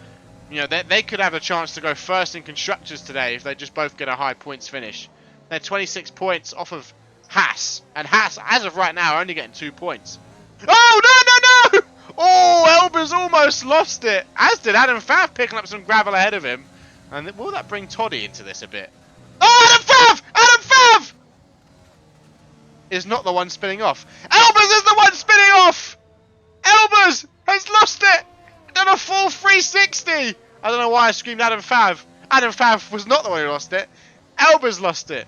You know, they could have a chance to go first in constructors today if they just both get a high points finish. They're 26 points off of Haas, and Haas, as of right now, are only getting 2 points. Oh no! Oh, Elbers almost lost it, as did Adam Fav, picking up some gravel ahead of him. And will that bring Toddy into this a bit? Oh, Adam Fav! Adam Fav is not the one spinning off. Elbers is the one spinning off! Elbers has lost it! Done a full 360! I don't know why I screamed Adam Fav. Adam Fav was not the one who lost it. Elbers lost it.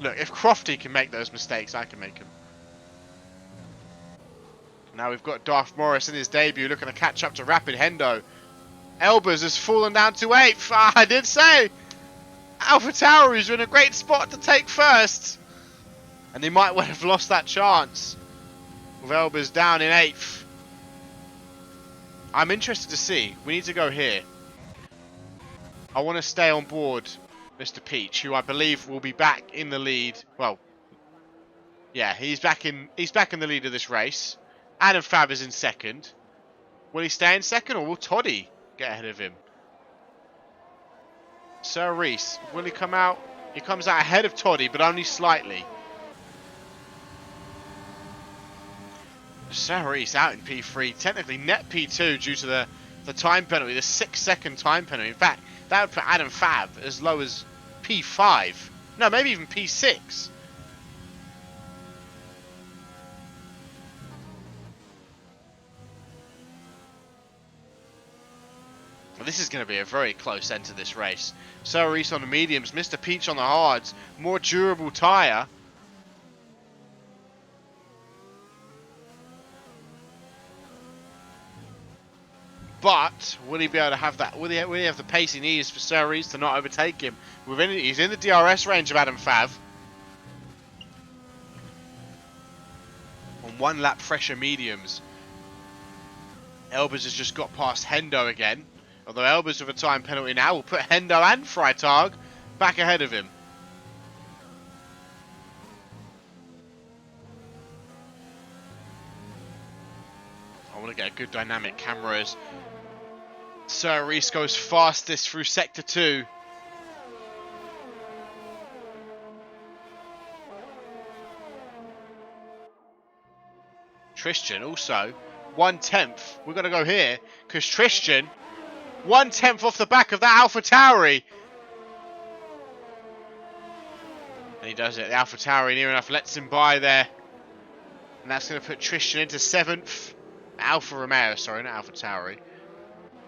Look, if Crofty can make those mistakes, I can make them. Now we've got Darth Morris in his debut looking to catch up to Rapid Hendo. Elbers has fallen down to 8th. I did say Alpha Tauri are in a great spot to take first. And they might well have lost that chance with Elbers down in 8th. I'm interested to see. We need to go here. I want to stay on board Mr. Peach, who I believe will be back in the lead. Well, yeah, he's back in the lead of this race. Adam Fav is in second. Will he stay in second, or will Toddy get ahead of him? Sir Reese, will he come out? He comes out ahead of Toddy, but only slightly. Sir Reese out in P3, technically net P2 due to the time penalty, the 6-second time penalty. In fact, that would put Adam Fab as low as P5. No, maybe even P6. Well, this is going to be a very close end to this race. Sir Reese on the mediums, Mr. Peach on the hards, more durable tyre. But will he be able to have that? Will he have the pace he needs for Sir Reese to not overtake him? He's in the DRS range of Adam Fav. On 1 lap fresher mediums. Elbers has just got past Hendo again. Although Elbers with a time penalty now will put Hendo and Freitag back ahead of him. I want to get a good dynamic camera as Sir Reese goes fastest through Sector 2. Tristan also 1/10. We're going to go here because Tristan 1/10 off the back of that AlphaTauri. And he does it. The AlphaTauri near enough lets him by there. And that's going to put Tristan into 7th. Alfa Romeo, sorry, not AlphaTauri.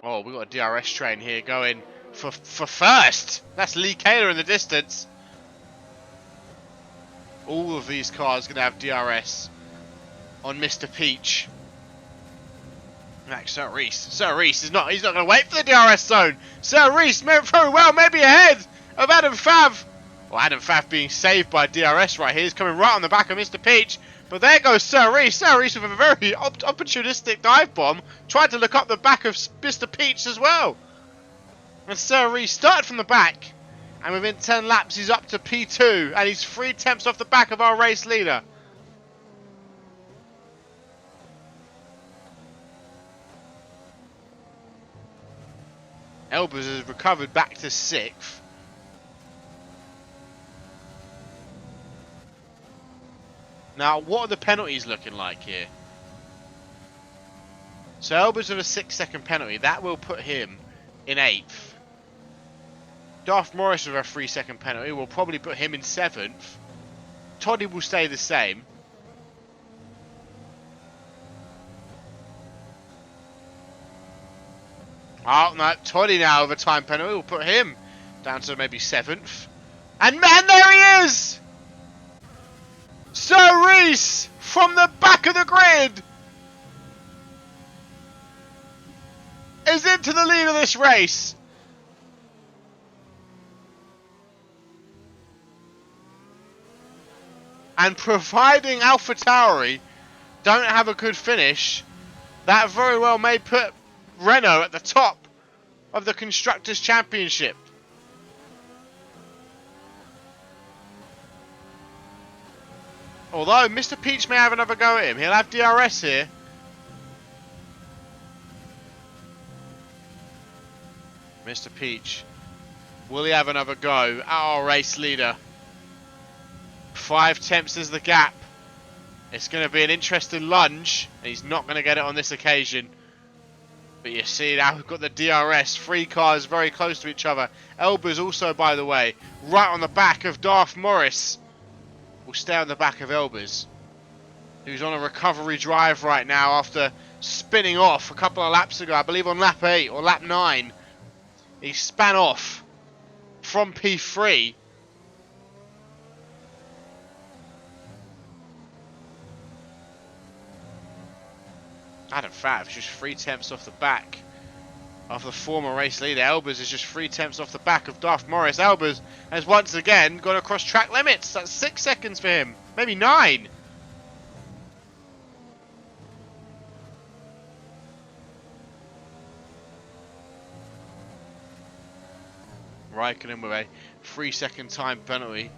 Oh, we've got a DRS train here going for first. That's Lee Kaler in the distance. All of these cars going to have DRS on Mr. Peach. Max Sir Reese. Sir Reese is he's not going to wait for the DRS zone. Sir Reese very well, maybe ahead of Adam Fav. Well, Adam Fav being saved by DRS right here. He's coming right on the back of Mr. Peach. But there goes Sir Reese. Sir Reese with a very opportunistic dive bomb. Tried to look up the back of Mr. Peach as well. And Sir Reese started from the back. And within 10 laps, he's up to P2. And he's 3/10 off the back of our race leader. Elbers has recovered back to 6th. Now, what are the penalties looking like here? So Elbers with a 6-second penalty. That will put him in 8th. Darth Morris with a 3-second penalty will probably put him in 7th. Toddy will stay the same. Oh, no, Toddy now with a time penalty will put him down to maybe 7th. And man, there he is! Sir Reese from the back of the grid is into the lead of this race. And providing AlphaTauri don't have a good finish, that very well may put Renault at the top of the Constructors' Championship. Although Mr. Peach may have another go at him. He'll have DRS here. Mr. Peach. Will he have another go at our race leader? 5/10 is the gap. It's going to be an interesting lunge. And he's not going to get it on this occasion. But you see now we've got the DRS. 3 cars very close to each other. Elbers also, by the way, right on the back of Darth Morris. Will stay on the back of Elbers, who's on a recovery drive right now after spinning off a couple of laps ago. I believe on lap 8 or lap 9. He span off from P3. Adam Fav is just 3/10 off the back of the former race leader. Elbers is just 3/10 off the back of Darth Morris. Elbers has once again gone across track limits. That's 6 seconds for him. Maybe 9. Raikkonen with a 3-second time penalty.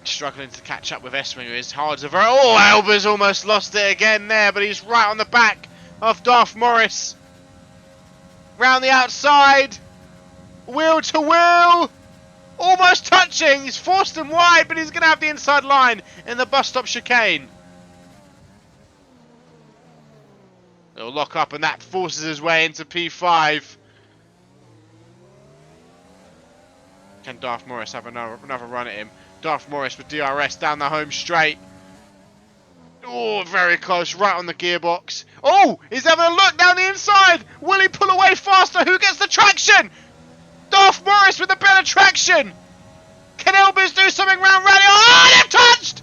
Struggling to catch up with Essling, who is hard to... Oh, Elbers almost lost it again there, but he's right on the back of Darth Morris. Round the outside. Wheel to wheel. Almost touching. He's forced him wide, but he's going to have the inside line in the bus stop chicane. It'll lock up, and that forces his way into P5. Can Darth Morris have another run at him? Darth Morris with DRS down the home straight. Oh, very close, right on the gearbox. Oh, he's having a look down the inside. Will he pull away faster? Who gets the traction? Darth Morris with the better traction. Can Elbers do something round Rally? Oh, they've touched!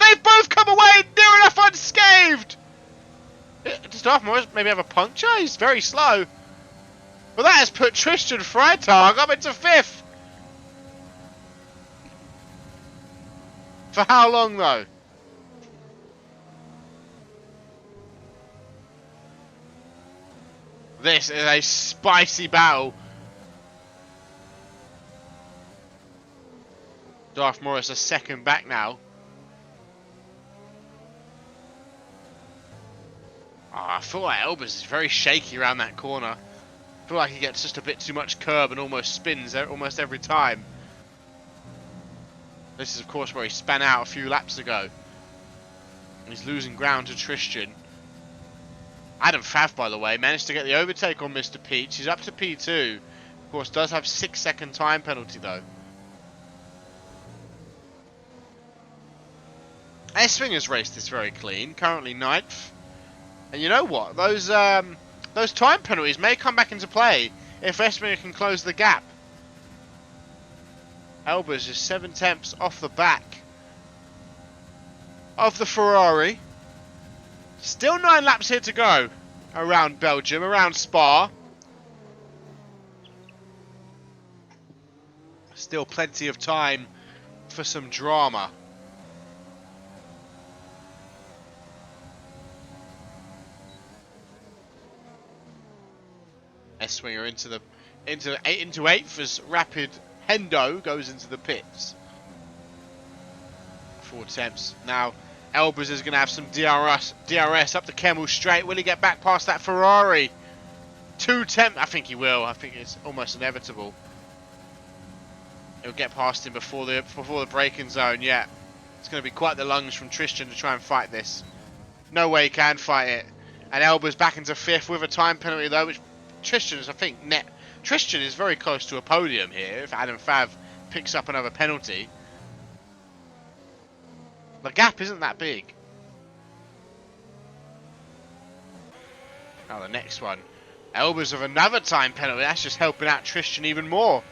They've both come away near enough unscathed. Does Darth Morris maybe have a puncture? He's very slow. Well, that has put Tristan Freitag up into 5th. For how long, though? This is a spicy battle. Darth Morris a second back now. Oh, I feel like Elbers is very shaky around that corner. I feel like he gets just a bit too much curb and almost spins almost every time. This is, of course, where he span out a few laps ago. He's losing ground to Tristan. Adam Fav, by the way, managed to get the overtake on Mr. Peach. He's up to P2. Of course, does have 6-second time penalty, though. S-Swinger's raced this very clean. Currently 9th. And you know what? Those time penalties may come back into play if S-Swinger can close the gap. Elbers is 7/10 off the back of the Ferrari. Still 9 laps here to go around Belgium, around Spa. Still plenty of time for some drama. S-Swinger into 8th as Rapid Hendo goes into the pits. 4/10. Now Elbers is going to have some DRS up the Kemmel straight. Will he get back past that Ferrari? 2/10. I think he will. I think it's almost inevitable. He'll get past him before the braking zone. Yeah, it's going to be quite the lunge from Tristan to try and fight this. No way he can fight it. And Elbers back into 5th with a time penalty though, which Tristan is, I think, Tristan is very close to a podium here if Adam Fav picks up another penalty. The gap isn't that big. Now the next one. Elbers of another time penalty. That's just helping out Tristan even more.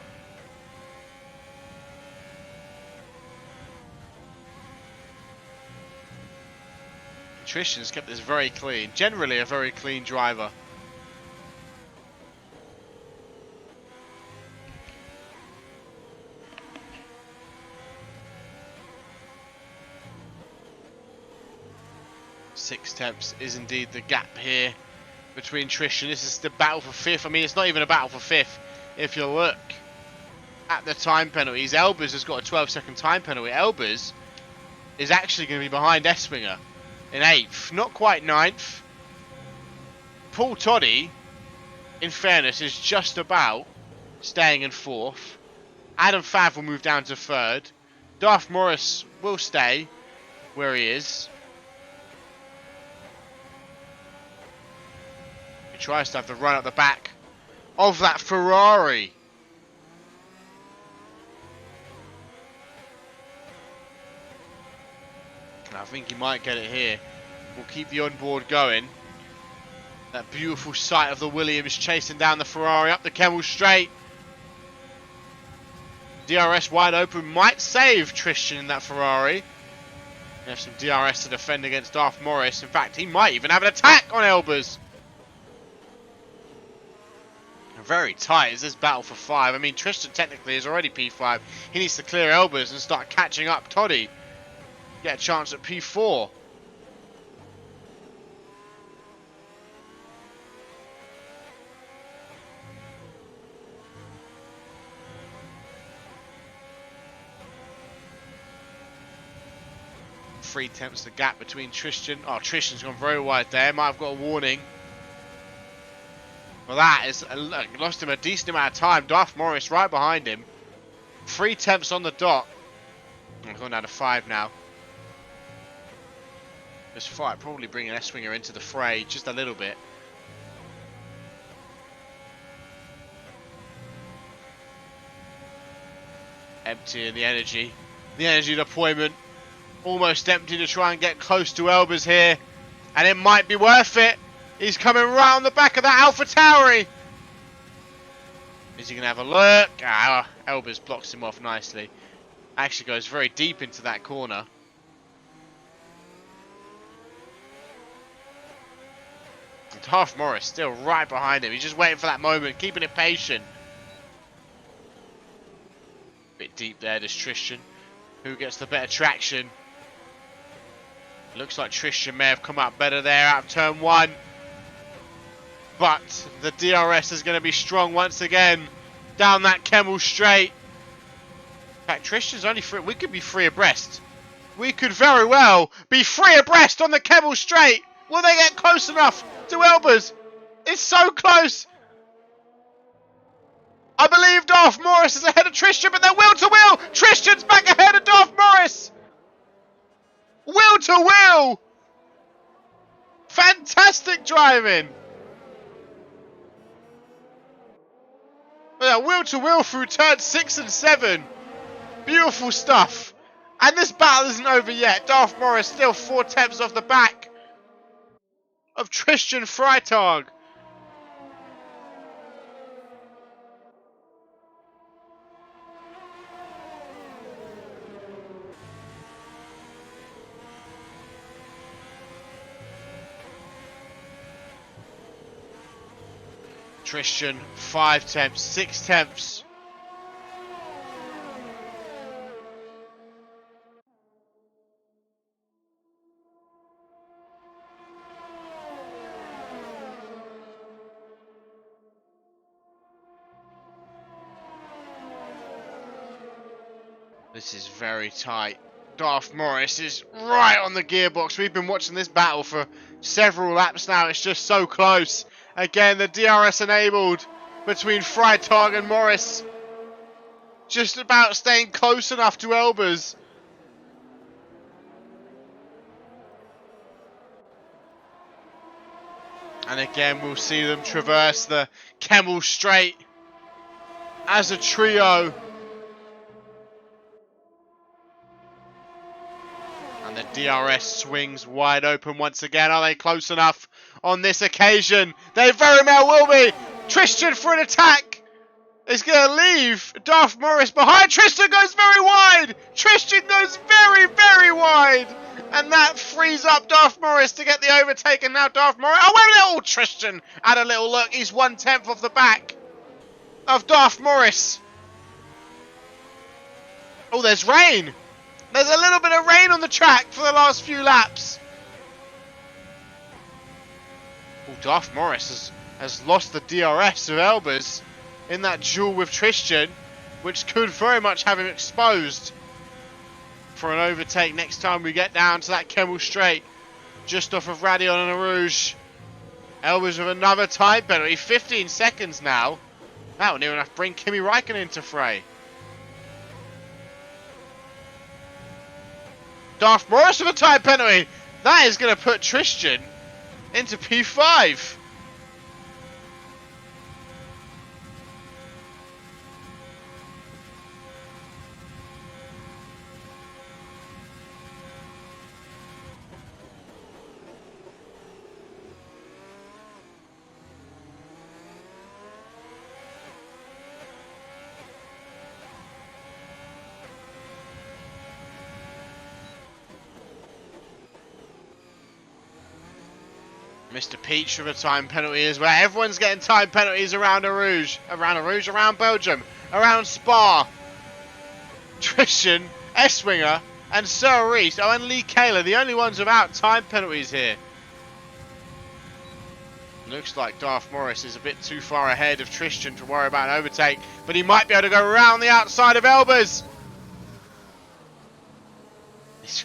Tristan's kept this very clean. Generally a very clean driver. Six tenths is indeed the gap here between Tristan. This is the battle for 5th. I mean, it's not even a battle for 5th. If you look at the time penalties, Elbers has got a 12-second time penalty. Elbers is actually going to be behind S-Swinger in 8th. Not quite 9th. Paul Toddy, in fairness, is just about staying in 4th. Adam Fav will move down to 3rd. Darth Morris will stay where he is. He tries to have the run at the back of that Ferrari. I think he might get it here. We'll keep the onboard going. That beautiful sight of the Williams chasing down the Ferrari up the Kemmel straight. DRS wide open might save Tristan in that Ferrari. They have some DRS to defend against Darth Morris. In fact, he might even have an attack on Elbers. Very tight is this battle for 5. I mean, Tristan technically is already P5. He needs to clear Elbers and start catching up Toddy. Get a chance at P4. Three tenths the gap between Tristan. Oh, Tristan's gone very wide there. Might have got a warning. Well, that is look, lost him a decent amount of time. Darth Morris right behind him. 3 tenths on the dot. I'm going down to 5 now. This fight probably bringing S-Winger into the fray just a little bit. Emptying the energy. The energy deployment. Almost empty to try and get close to Elbers here. And it might be worth it. He's coming round the back of that Alpha Tauri. Is he going to have a look? Ah, Elbers blocks him off nicely. Actually goes very deep into that corner. And Darth Morris still right behind him. He's just waiting for that moment, keeping it patient. Bit deep there, does Tristan. Who gets the better traction? Looks like Tristan may have come out better there out of turn 1. But the DRS is going to be strong once again. Down that Kemmel straight. In fact, Tristan's only free. We could be 3 abreast. We could very well be 3 abreast on the Kemmel straight. Will they get close enough to Elbers? It's so close. I believe Darth Morris is ahead of Tristan, but they're wheel to wheel. Tristan's back ahead of Darth Morris. Wheel to wheel. Fantastic driving. Wheel to wheel through turns 6 and 7. Beautiful stuff. And this battle isn't over yet. Darth Morris still 4 tenths off the back of Tristan Freitag. Tristan 5 tenths, 6 tenths. This is very tight. Darth Morris is right on the gearbox. We've been watching this battle for several laps now. It's just so close. Again, the DRS enabled between Freitag and Morris. Just about staying close enough to Elbers. And again, we'll see them traverse the Kemmel straight as a trio. And the DRS swings wide open once again. Are they close enough on this occasion? They very well will be. Tristan for an attack is going to leave Darth Morris behind. Tristan goes very wide. Tristan goes very, very wide. And that frees up Darth Morris to get the overtake. And now Darth Morris... Oh, wait a minute. Oh, Tristan had a little look. He's 1 tenth off the back of Darth Morris. Oh, there's rain. There's a little bit of rain on the track for the last few laps. Oh, Darth Morris has lost the DRS of Elbers in that duel with Tristan, which could very much have him exposed for an overtake next time we get down to that Kemmel straight, just off of Radion and Rouge. Elbers with another time penalty, 15 seconds now. That will near enough bring Kimi Räikkönen into fray. Darth Morris with a time penalty. That is going to put Tristan into P5. Mr. Peach with a time penalty as well. Everyone's getting time penalties around around Belgium, around Spa. Tristan, S-Winger, and Sir Reese, and Lee Kaler, the only ones without time penalties here. Looks like Darth Morris is a bit too far ahead of Tristan to worry about an overtake, but he might be able to go around the outside of Elbers.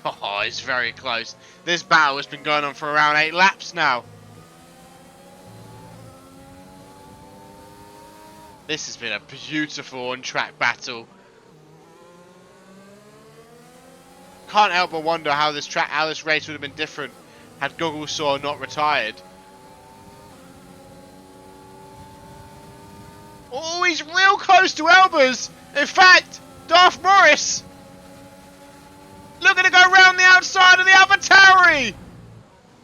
Oh, it's very close. This battle has been going on for around 8 laps now. This has been a beautiful on-track battle. Can't help but wonder how this race would have been different had Gogglsaw not retired. Oh, he's real close to Elbers. In fact, Darth Morris looking to go round the outside of the AlphaTauri.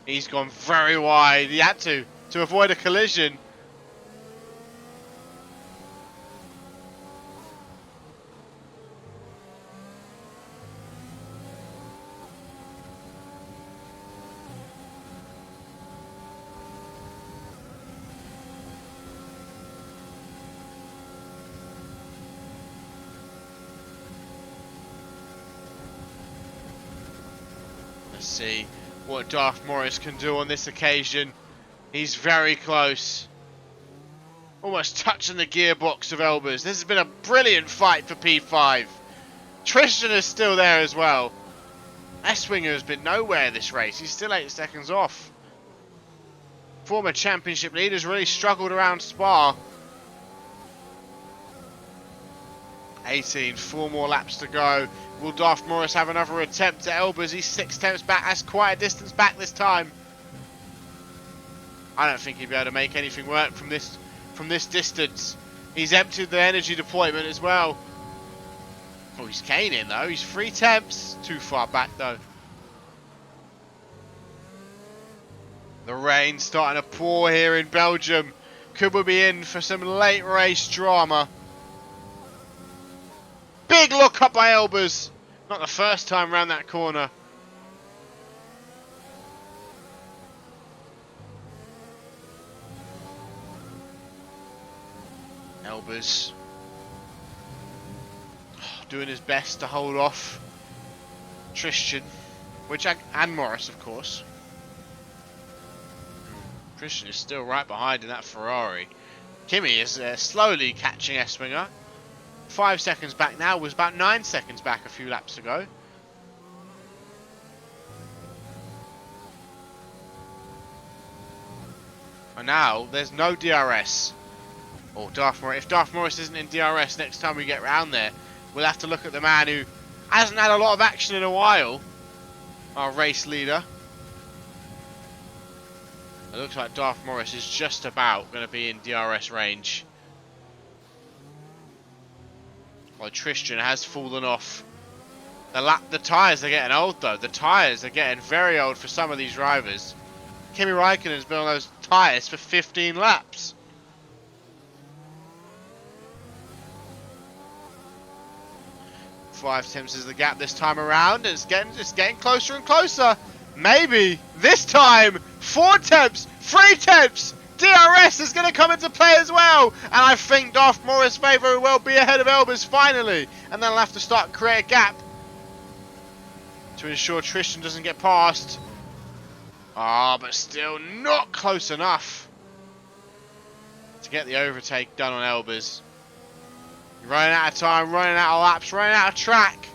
He's gone very wide. He had to avoid a collision. Let's see what Darth Morris can do on this occasion. He's very close. Almost touching the gearbox of Elbers. This has been a brilliant fight for P5. Tristan is still there as well. Esswinger has been nowhere this race. He's still 8 seconds off. Former championship leaders really struggled around Spa. 18, 4 more laps to go. Will Darth Morris have another attempt at Elbers? He's 6 attempts back. That's quite a distance back this time. I don't think he'll be able to make anything work from this distance. He's emptied the energy deployment as well. Oh, he's caning though. He's 3 attempts. Too far back though. The rain's starting to pour here in Belgium. Could we be in for some late race drama? Big look up by Elbers. Not the first time round that corner. Elbers doing his best to hold off Tristan, and Morris, of course. Tristan is still right behind in that Ferrari. Kimi is slowly catching Esswinger. 5 seconds back now, was about 9 seconds back a few laps ago. And now there's no DRS. Or Darth Morris. If Darth Morris isn't in DRS next time we get round there, we'll have to look at the man who hasn't had a lot of action in a while. Our race leader. It looks like Darth Morris is just about going to be in DRS range. Well, Tristan has fallen off. The tyres are getting old though. The tyres are getting very old for some of these drivers. Kimi Räikkönen's been on those tyres for 15 laps. Five attempts is the gap this time around. It's getting closer and closer. Maybe this time 4 attempts, 3 attempts. DRS is going to come into play as well. And I think Darth Morris may very well be ahead of Elbers finally. And then I'll have to start create a gap to ensure Tristan doesn't get past. Ah, but still not close enough to get the overtake done on Elbers. Running out of time, running out of laps, running out of track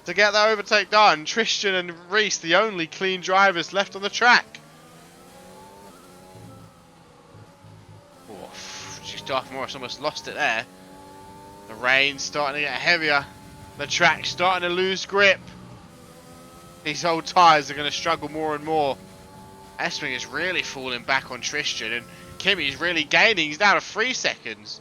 to get that overtake done. Tristan and Reese, the only clean drivers left on the track. Darth Morris almost lost it there. The rain's starting to get heavier. The track's starting to lose grip. These old tyres are going to struggle more and more. Esswinger is really falling back on Tristan, and Kimi's really gaining. He's down to 3 seconds.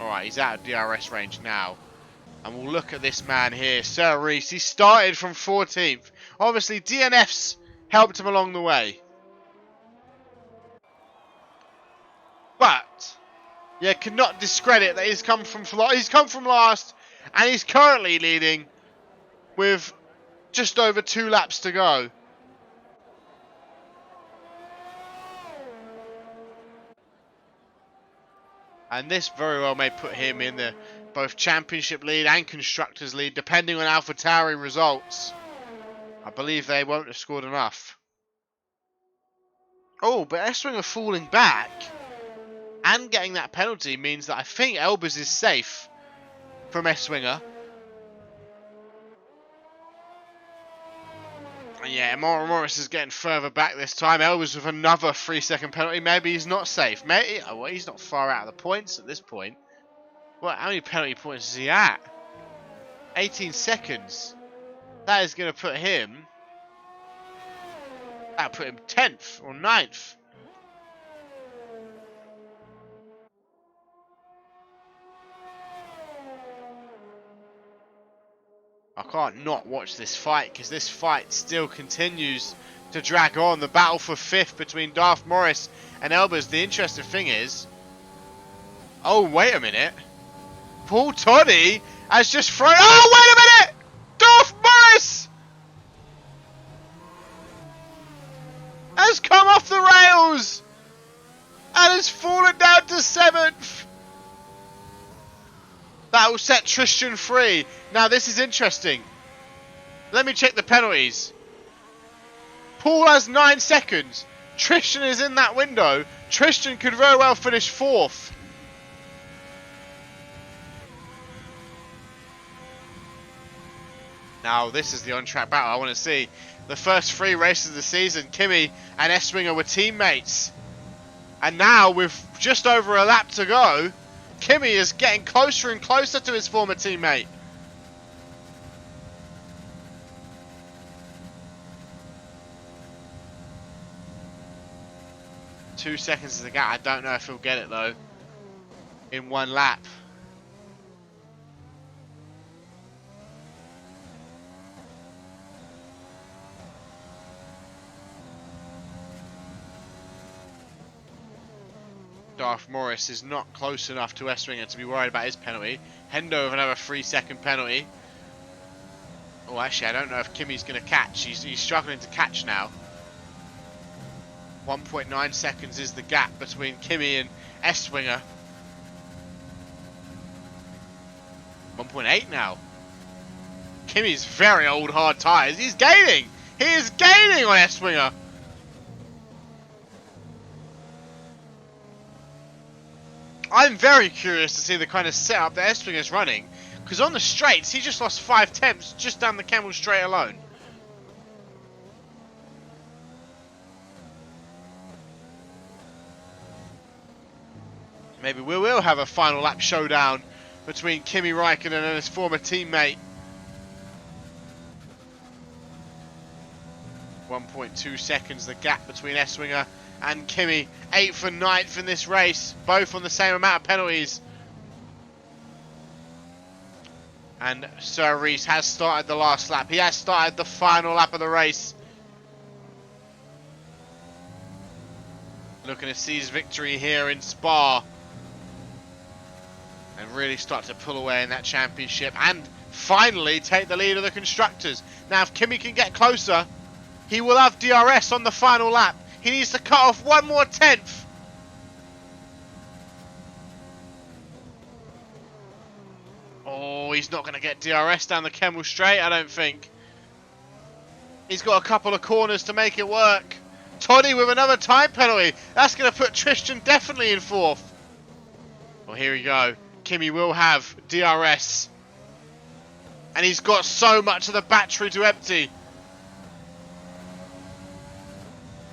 Alright, he's out of DRS range now. And we'll look at this man here, Sir Reese. He started from 14th. Obviously, DNFs helped him along the way. But you cannot discredit that he's come from last, and he's currently leading with just over 2 laps to go. And this very well may put him in the both championship lead and constructors lead, depending on AlphaTauri results. I believe they won't have scored enough. Oh, but Esswinger falling back and getting that penalty means that I think Elbers is safe from Esswinger. Yeah, Morris is getting further back this time. Elbers with another 3-second penalty. Maybe he's not safe. Maybe, oh, well, he's not far out of the points at this point. What? How many penalty points is he at? 18 seconds. That is going to put him... That'll put him 10th or 9th. I can't not watch this fight because this fight still continues to drag on. The battle for 5th between Darth Morris and Elbers. The interesting thing is... Oh, wait a minute. Paul Toddy has just thrown... Oh, wait a minute! Darth Morris has come off the rails and has fallen down to 7th. That will set Tristan free. Now, this is interesting. Let me check the penalties. Paul has 9 seconds. Tristan is in that window. Tristan could very well finish 4th. Now, this is the on-track battle I want to see. The first 3 races of the season, Kimi and Esswinger were teammates. And now, with just over a lap to go, Kimi is getting closer and closer to his former teammate. Two seconds is the gap. I don't know if he'll get it though. In 1 lap. Darth Morris is not close enough to Esswinger to be worried about his penalty. Hendo with another 3-second penalty. Oh, actually, I don't know if Kimi's going to catch. He's struggling to catch now. 1.9 seconds is the gap between Kimi and Esswinger. 1.8 now. Kimi's very old hard tyres. He's gaining. He is gaining on Esswinger. I'm very curious to see the kind of setup that Esswinger's running, because on the straights he just lost 5 temps just down the Camel Straight alone. Maybe we will have a final lap showdown between Kimi Räikkönen and his former teammate. 1.2 seconds the gap between Esswinger and Kimi. 8th and 9th in this race, both on the same amount of penalties. And Sir Reese has started the last lap. He has started the final lap of the race. Looking to seize victory here in Spa. And really start to pull away in that championship. And finally take the lead of the constructors. Now if Kimi can get closer, he will have DRS on the final lap. He needs to cut off 1 more 10th. Oh, he's not going to get DRS down the Kemmel Straight, I don't think. He's got a couple of corners to make it work. Toddy with another time penalty. That's going to put Tristan definitely in 4th. Well, here we go. Kimi will have DRS. And he's got so much of the battery to empty.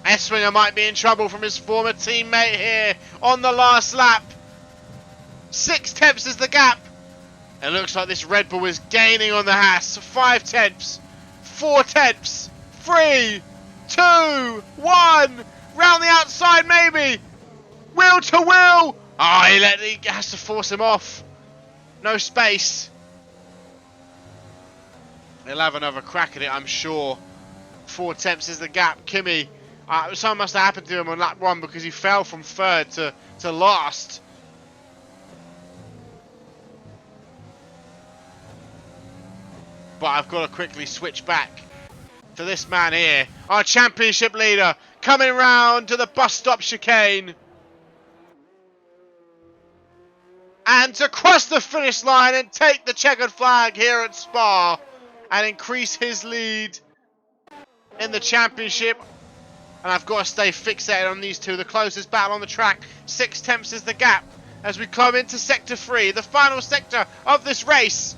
Esswinger might be in trouble from his former teammate here on the last lap. 6 tenths is the gap. It looks like this Red Bull is gaining on the Haas. 5 tenths, 4 tenths, 3, 2, 1. Round the outside maybe. Wheel to wheel. Oh, he has to force him off. No space. He'll have another crack at it, I'm sure. 4 tenths is the gap. Kimi. Something must have happened to him on lap 1 because he fell from 3rd to last. But I've got to quickly switch back to this man here. Our championship leader coming round to the bus stop chicane. And to cross the finish line and take the checkered flag here at Spa. And increase his lead in the championship. And I've got to stay fixated on these two. The closest battle on the track. 6 tenths is the gap as we climb into Sector 3. The final sector of this race.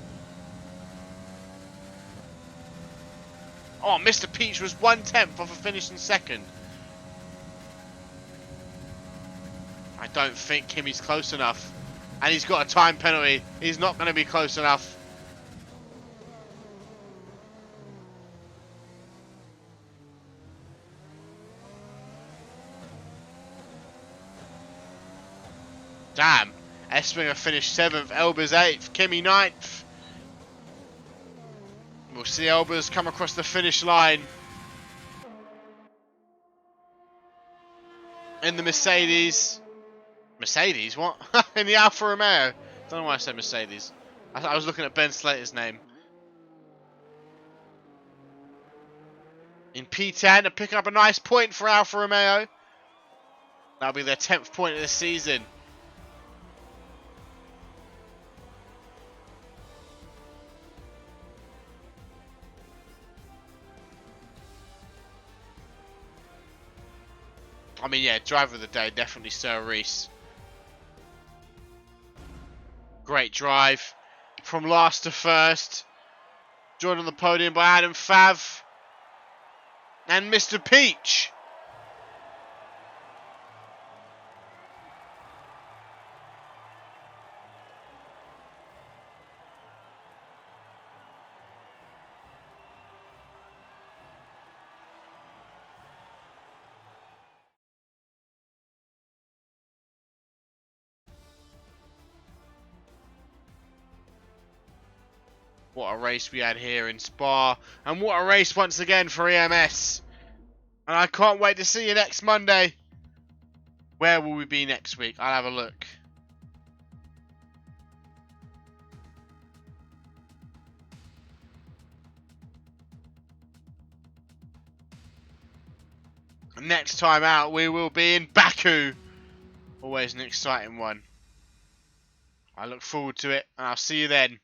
Oh, Mr. Peach was 1/10 off a finishing second. I don't think Kimmy's close enough. And he's got a time penalty. He's not going to be close enough. Damn. Espringer finished 7th. Elbers 8th. Kimmy 9th. We'll see Elbers come across the finish line. In the Mercedes. Mercedes? What? In the Alfa Romeo. Don't know why I said Mercedes. I was looking at Ben Slater's name. In P10 to pick up a nice point for Alfa Romeo. That'll be their 10th point of the season. I mean, yeah, driver of the day, definitely Sir Reese. Great drive. From last to first. Joined on the podium by Adam Fav. And Mr. Peach. What a race we had here in Spa. And what a race once again for EMS. And I can't wait to see you next Monday. Where will we be next week? I'll have a look. Next time out we will be in Baku. Always an exciting one. I look forward to it and I'll see you then.